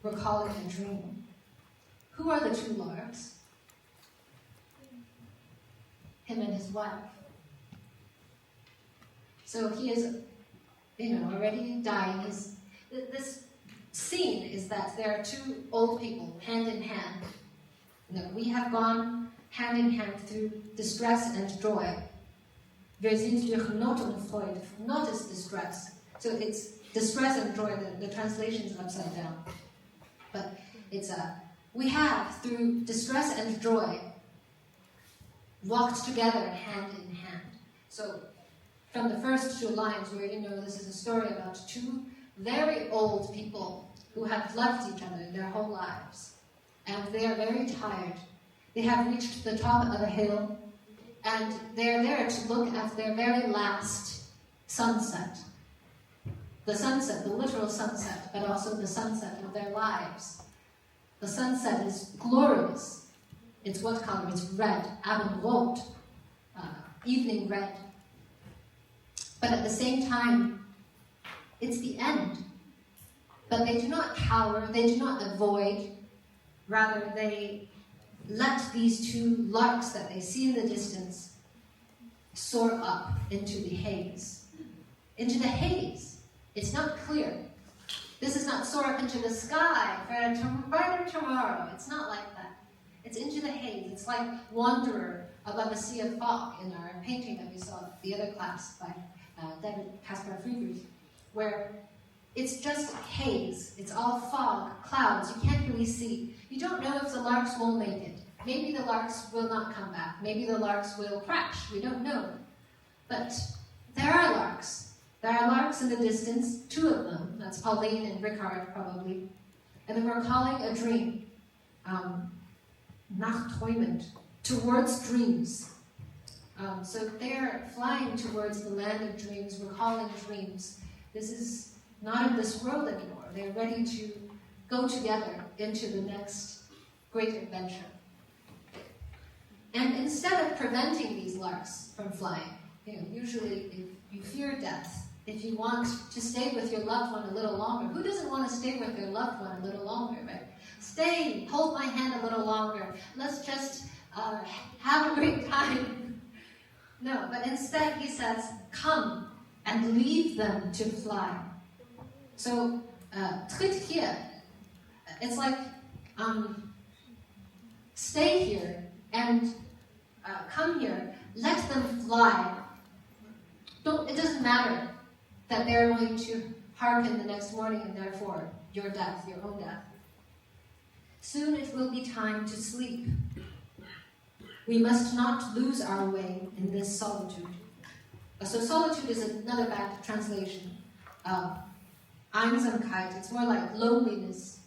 recalling a dream. Who are the two larks? Him and his wife. So he is, already dying. This scene is that there are two old people, hand in hand. We have gone hand in hand through distress and joy. Wir sind durch Not und Freude. Not is distress. So it's distress and joy. The translation is upside down. But it's we have, through distress and joy, walked together hand in hand. So from the first two lines, we already know this is a story about two very old people who have loved each other their whole lives. And they are very tired. They have reached the top of a hill, and they are there to look at their very last sunset. The sunset, the literal sunset, but also the sunset of their lives. The sunset is glorious. It's what color? It's red, Abendrot, evening red. But at the same time, it's the end. But they do not cower, they do not avoid. Rather, they let these two larks that they see in the distance soar up into the haze. Into the haze. It's not clear. This is not soar up into the sky for a brighter tomorrow. It's not like that. It's into the haze. It's like Wanderer above a sea of fog in our painting that we saw the other class by David Caspar Friedrich, where it's just haze. It's all fog, clouds. You can't really see. You don't know if the larks will make it. Maybe the larks will not come back. Maybe the larks will crash. We don't know. But there are larks. There are larks in the distance, 2 of them. That's Pauline and Richard, probably. And then we're calling a dream, Nachträumen, towards dreams. So they're flying towards the land of dreams. We're calling dreams. This is not of this world anymore. They're ready to go together into the next great adventure. And instead of preventing these larks from flying, usually if you fear death, if you want to stay with your loved one a little longer, who doesn't want to stay with their loved one a little longer, right? Stay, hold my hand a little longer. Let's just have a great time. No, but instead he says, come and leave them to fly. So, tritt hier, it's like, stay here and come here, let them fly. It doesn't matter that they're going to hearken the next morning and therefore your death, your own death. Soon it will be time to sleep. We must not lose our way in this solitude. So solitude is another bad translation. Einsamkeit, it's more like loneliness.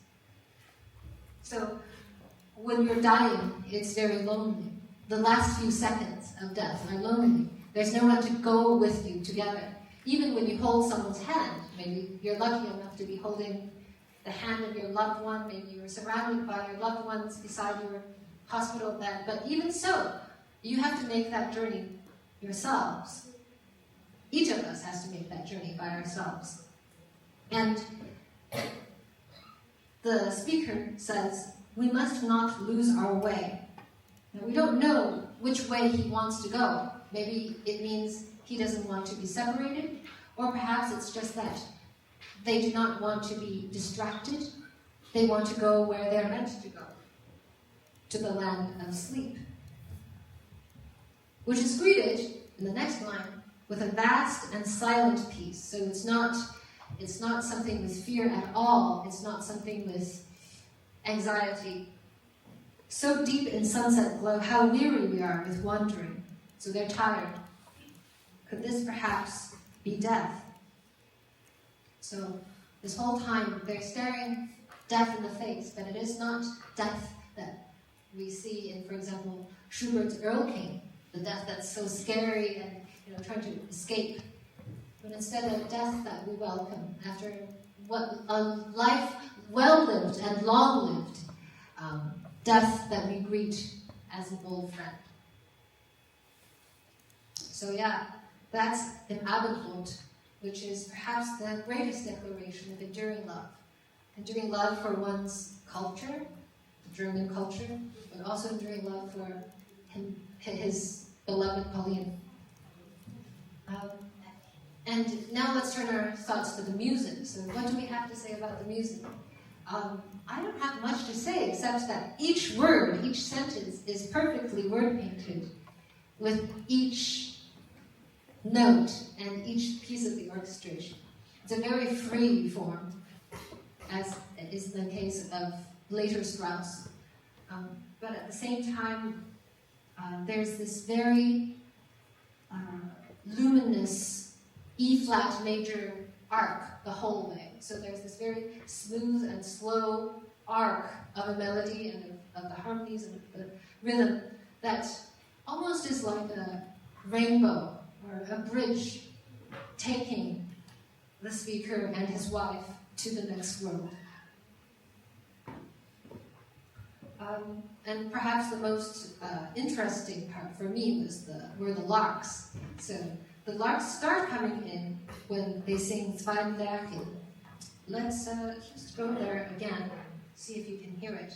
So when you're dying, it's very lonely. The last few seconds of death are lonely. There's no one to go with you together. Even when you hold someone's hand, maybe you're lucky enough to be holding the hand of your loved one, maybe you're surrounded by your loved ones beside your hospital bed, but even so, you have to make that journey yourselves. Each of us has to make that journey by ourselves. And the speaker says, we must not lose our way. Now, we don't know which way he wants to go. Maybe it means he doesn't want to be separated, or perhaps it's just that they do not want to be distracted. They want to go where they're meant to go, to the land of sleep, which is greeted in the next line with a vast and silent peace. So it's not something with fear at all. It's not something with anxiety. So deep in sunset glow, how weary we are with wandering. So they're tired. Could this perhaps be death? So this whole time they're staring death in the face, but it is not death that we see in, for example, Schubert's Erlking, the death that's so scary and trying to escape. But instead a death that we welcome after a life well-lived and long-lived, death that we greet as an old friend. So yeah, that's an Abendrot, which is perhaps the greatest declaration of enduring love. Enduring love for one's culture, the German culture, but also enduring love for his beloved Pauline. And now let's turn our thoughts to the music. So what do we have to say about the music? I don't have much to say except that each word, each sentence is perfectly word-painted with each note and each piece of the orchestration. It's a very free form, as is the case of later Strauss. But at the same time, there's this very luminous E-flat major arc the whole way. So there's this very smooth and slow arc of a melody and of the harmonies and of the rhythm that almost is like a rainbow or a bridge taking the speaker and his wife to the next world. And perhaps the most interesting part for me were the larks. So the larks start coming in when they sing Zwei Lerchen. Let's just go there again, see if you can hear it.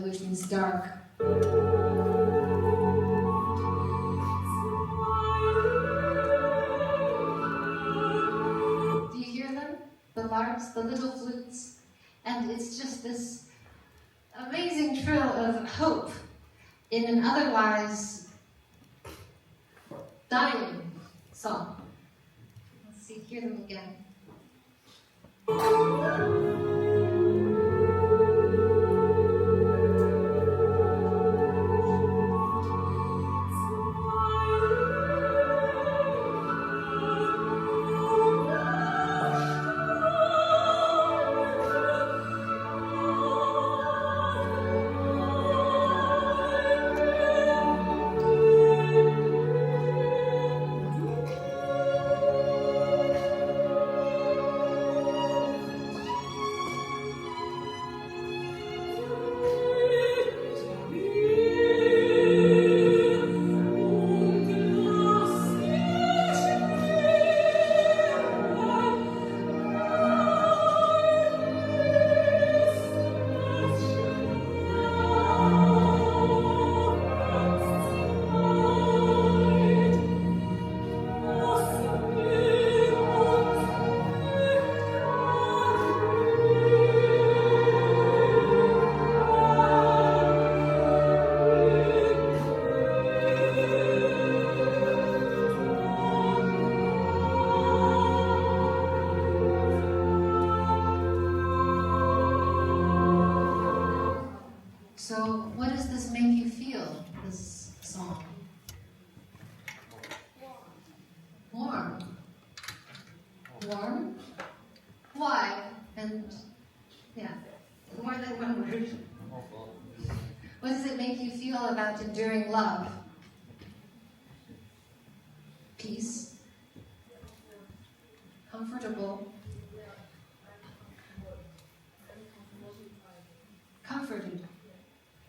which means dark. Do you hear them? The larks, the little flutes. And it's just this amazing trill of hope in an otherwise dying song. Let's see, hear them again. So, what does this make you feel, this song? Warm. Warm? Why? And, yeah, more than one word. What does it make you feel about enduring love? Peace. Comfortable. Comforted.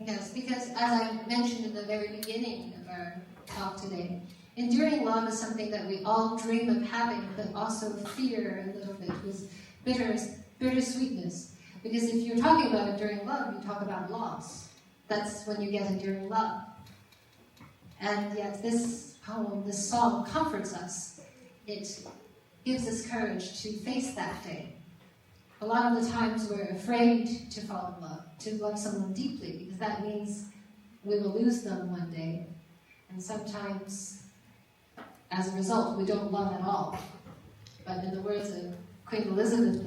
Yes, because as I mentioned in the very beginning of our talk today, enduring love is something that we all dream of having, but also fear a little bit with bittersweetness. Because if you're talking about enduring love, you talk about loss. That's when you get enduring love. And yet this poem, this song comforts us. It gives us courage to face that day. A lot of the times we're afraid to fall in love, to love someone deeply, because that means we will lose them one day. And sometimes, as a result, we don't love at all. But in the words of Queen Elizabeth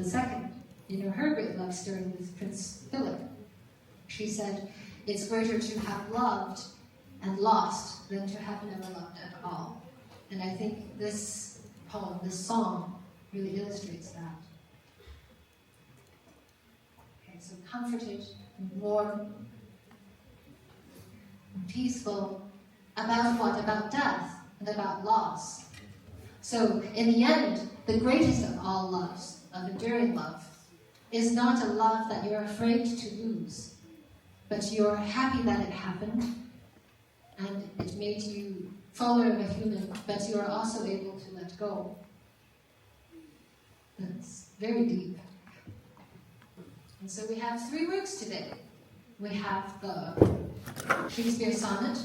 II, her great love story with Prince Philip, she said, "It's greater to have loved and lost than to have never loved at all." And I think this poem, this song, really illustrates that. So comforted, warm, peaceful. About what? About death and about loss. So in the end, the greatest of all loves, of enduring love, is not a love that you're afraid to lose, but you're happy that it happened, and it made you fuller of a human, but you're also able to let go. That's very deep. And so we have 3 works today. We have the Shakespeare sonnet,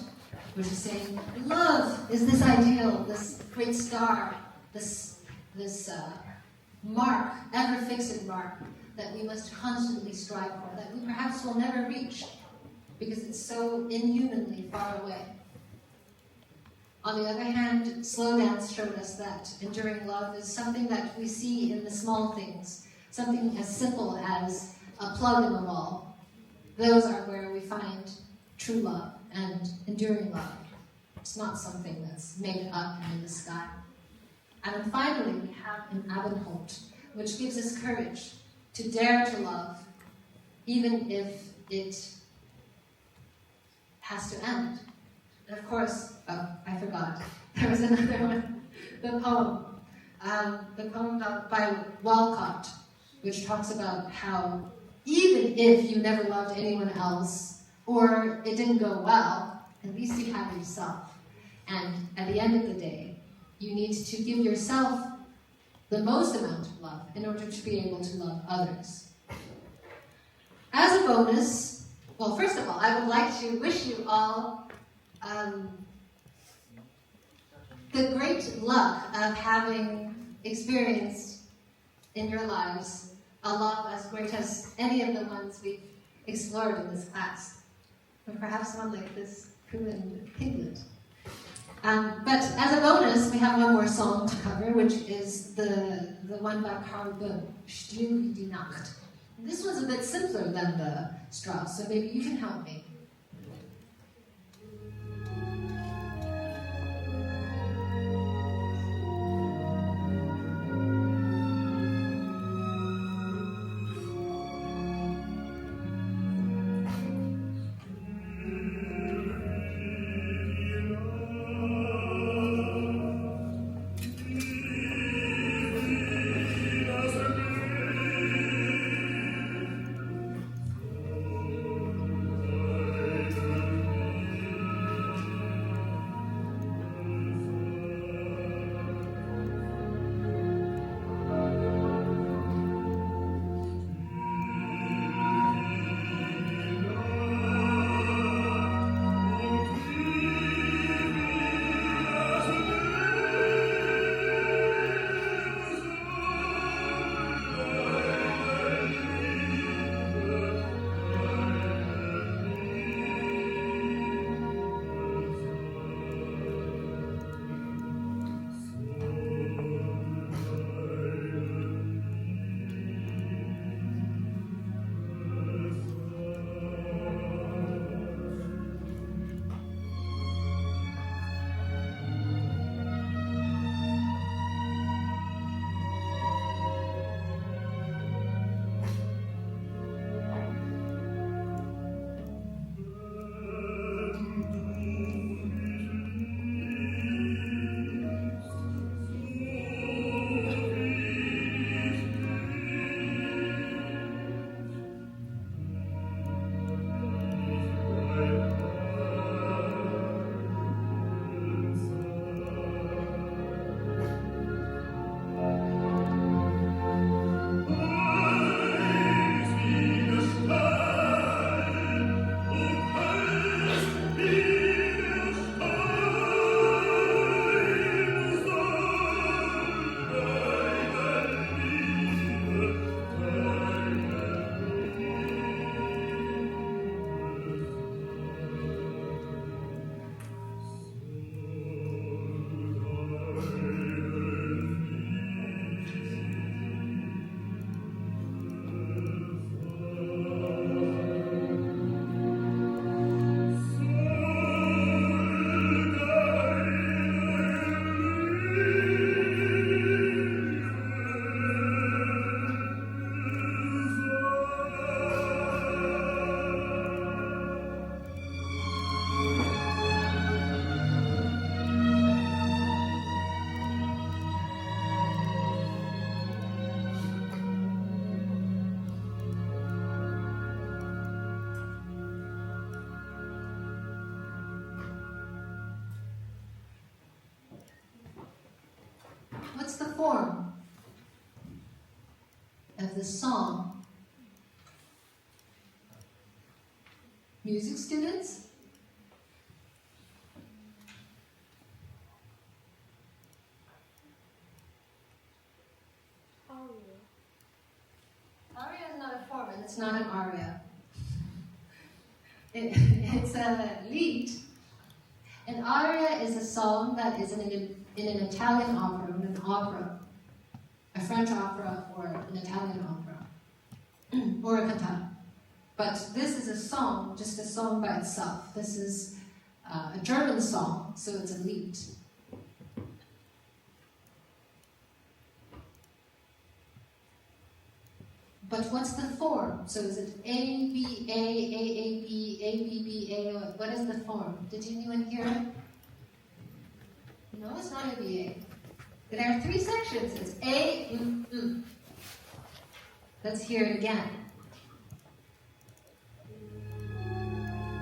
which is saying, love is this ideal, this great star, this mark, ever-fixed mark, that we must constantly strive for, that we perhaps will never reach, because it's so inhumanly far away. On the other hand, Slow Dance showed us that enduring love is something that we see in the small things, something as simple as a plug in the wall. Those are where we find true love and enduring love. It's not something that's made up in the sky. And then finally, we have an Abendholt, which gives us courage to dare to love, even if it has to end. And of course, I forgot, there was another one, the poem by Walcott, which talks about how even if you never loved anyone else, or it didn't go well, at least you have yourself. And at the end of the day, you need to give yourself the most amount of love in order to be able to love others. As a bonus, well, first of of all, I would like to wish you all the great luck of having experienced in your lives a love as great as any of the ones we've explored in this class, or perhaps one like this Kuhn Piglet. But as a bonus, we have one more song to cover, which is the one by Karl Böhm, Still wie die Nacht. This one's a bit simpler than the Strauss, so maybe you can help me. What's the form of the song? Music students? Aria is not a form, and it's not an aria. It's a lied. An aria is a song that is in an Italian opera, an opera, a French opera or an Italian opera, or a cantata. But this is a song, just a song by itself. This is a German song, so it's a lied. But what's the form? So is it A, B, A, B, A, B, B, A? What is the form? Did anyone hear it? No, it's not a B, A. There are three sections. It's A, Let's hear it again.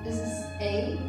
This is A.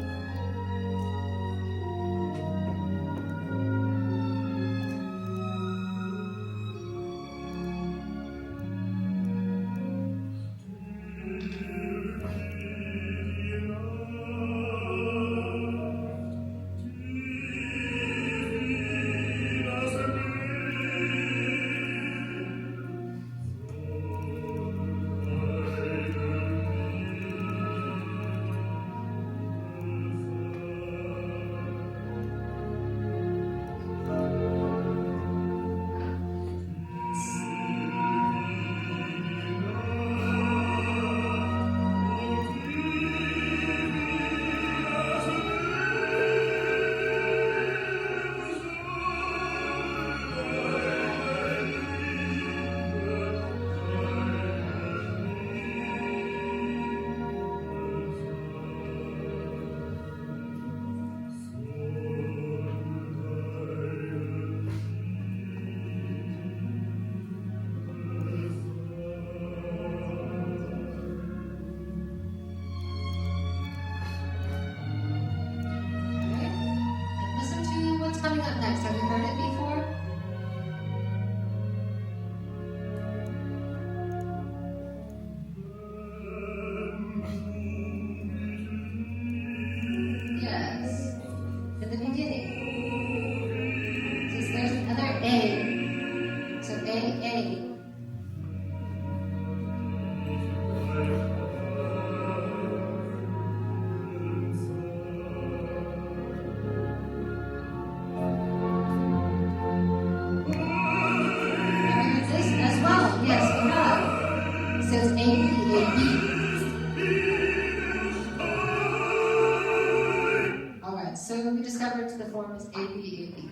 form is ABAB.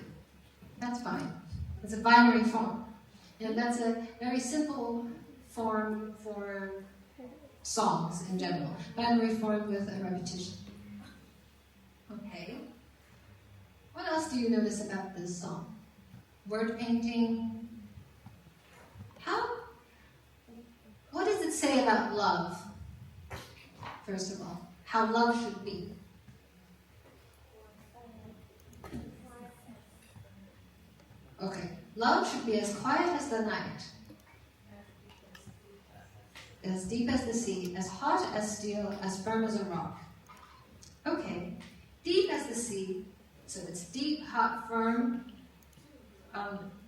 That's fine. It's a binary form. And that's a very simple form for songs in general. Binary form with a repetition. Okay. What else do you notice about this song? Word painting. What does it say about love? First of all, how love should be. Okay, love should be as quiet as the night, as deep as the sea, as hot as steel, as firm as a rock. Okay, deep as the sea, so it's deep, hot, firm.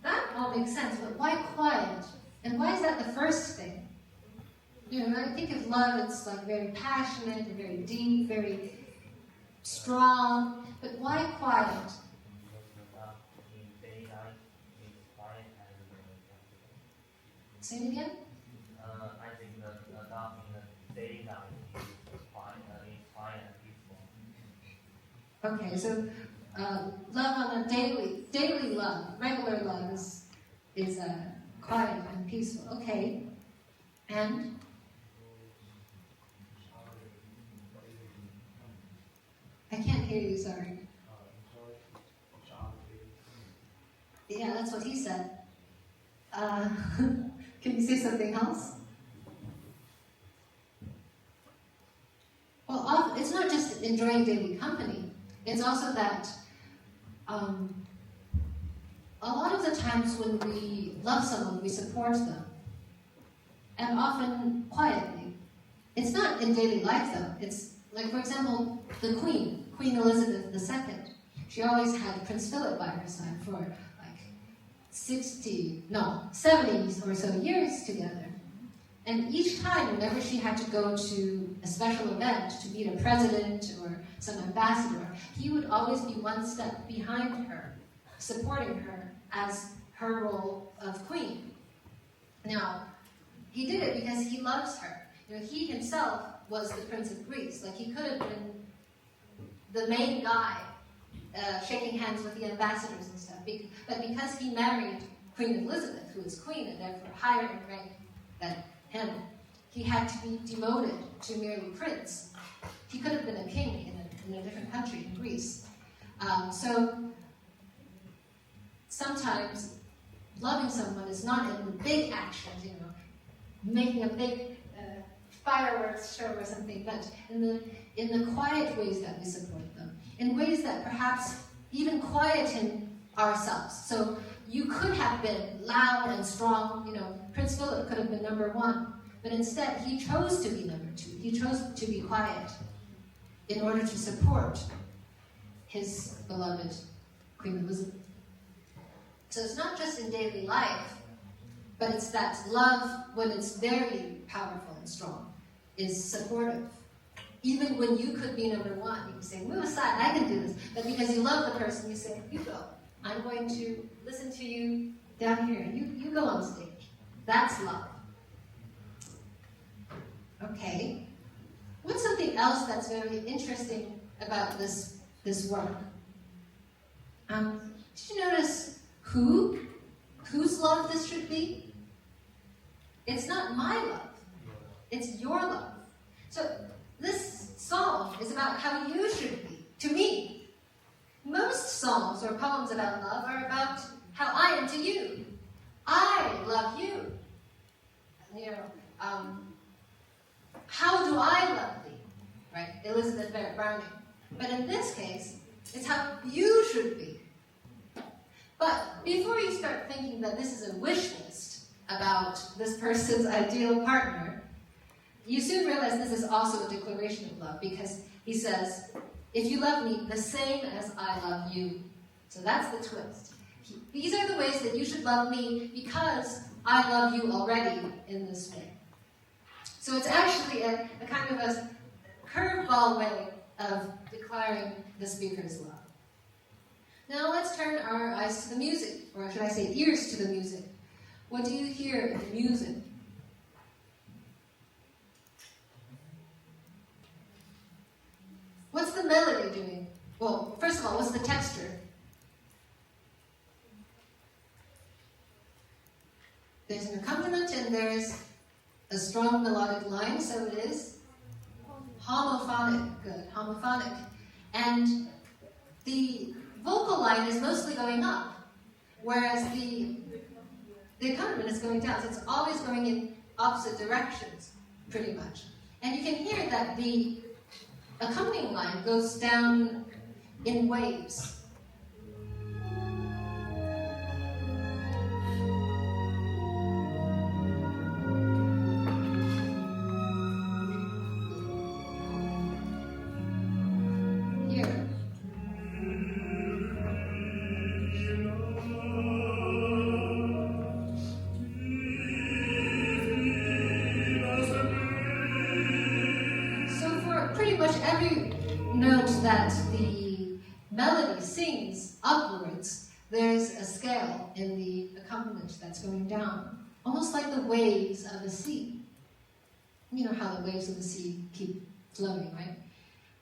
That all makes sense, but why quiet? And why is that the first thing? You know, I think of love, it's like very passionate, and very deep, very strong, but why quiet? Say it again? I think that love in the daylight is quiet and peaceful. Okay, so love on a daily love, regular love is quiet and peaceful. Okay, and I can't hear you. Sorry. Yeah, that's what he said. Can you say something else? Well, often, it's not just enjoying daily company. It's also that a lot of the times when we love someone, we support them. And often quietly. It's not in daily life though. It's like, for example, the Queen Elizabeth II. She always had Prince Philip by her side for like 70 or so years together. And each time, whenever she had to go to a special event to meet a president or some ambassador, he would always be one step behind her, supporting her as her role of queen. Now, he did it because he loves her. You know, he himself was the Prince of Greece. Like, he could have been the main guy shaking hands with the ambassadors and stuff. But because he married Queen Elizabeth, who was queen and therefore higher in rank than him, he had to be demoted to merely prince. He could have been a king in a different country, in Greece. So sometimes loving someone is not in the big actions, you know, making a big fireworks show or something, but in the quiet ways that we support them, in ways that perhaps even quieten ourselves. So you could have been loud and strong, you know, Prince Philip could have been number one, but instead he chose to be number two. He chose to be quiet in order to support his beloved Queen Elizabeth. So it's not just in daily life, but it's that love, when it's very powerful and strong, is supportive. Even when you could be number one, you can say, move aside, I can do this. But because you love the person, you say, you go. I'm going to listen to you down here. You go on stage. That's love. Okay. What's something else that's very interesting about this work? Did you notice whose love this should be? It's not my love. It's your love. So this song is about how you should be to me. Most songs or poems about love are about how I am to you. I love you. You know, how do I love thee? Right? Elizabeth Barrett Browning. But in this case, it's how you should be. But before you start thinking that this is a wish list about this person's ideal partner, you soon realize this is also a declaration of love, because he says, if you love me the same as I love you. So that's the twist. These are the ways that you should love me because I love you already in this way. So it's actually a kind of a curveball way of declaring the speaker's love. Now let's turn our eyes to the music, or should I say ears to the music. What do you hear in the music? What's the melody doing? Well, first of all, what's the texture? if there is a strong melodic line, so it is homophonic. Good, homophonic. And the vocal line is mostly going up, whereas the accompaniment is going down. So it's always going in opposite directions, pretty much. And you can hear that the accompanying line goes down in waves. Here. So for pretty much every note that the melody sings upwards, there's a scale in the accompaniment that's going down, almost like the waves of the sea. You know how the waves of the sea keep flowing, right?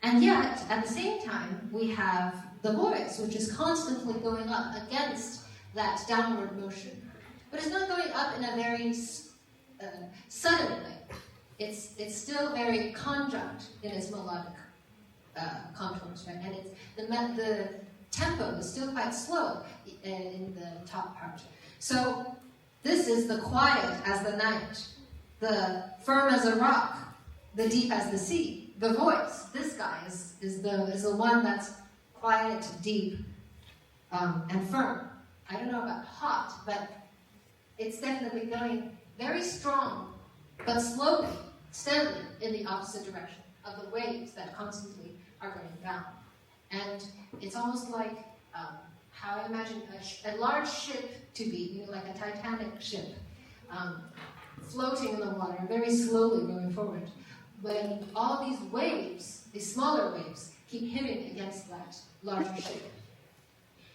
And yet, at the same time, we have the voice, which is constantly going up against that downward motion. But it's not going up in a very sudden way. It's still very conjunct in its melodic contours, right? And the tempo is still quite slow in the top part. So this is the quiet as the night, the firm as a rock, the deep as the sea. The voice, this guy is the one that's quiet, deep, and firm. I don't know about hot, but it's definitely going very strong, but slowly, steadily in the opposite direction of the waves that constantly are going down. And it's almost like how I imagine a large ship to be, like a Titanic ship, floating in the water, very slowly going forward. When all these waves, these smaller waves, keep hitting against that larger ship.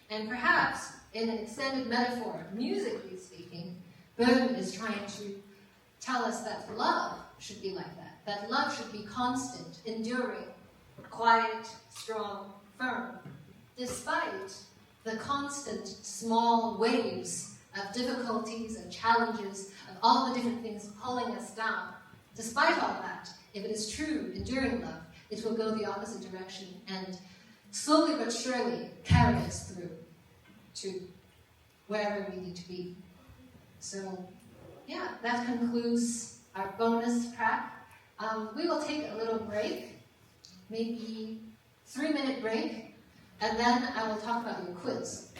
And perhaps, in an extended metaphor, musically speaking, Böhm is trying to tell us that love should be like that. That love should be constant, enduring, quiet, strong, firm, despite the constant small waves of difficulties and challenges, of all the different things pulling us down. Despite all that, if it is true, enduring love, it will go the opposite direction and slowly but surely carry us through to wherever we need to be. So, yeah, that concludes our bonus track. We will take a little break, maybe 3-minute break, and then I will talk about your quiz.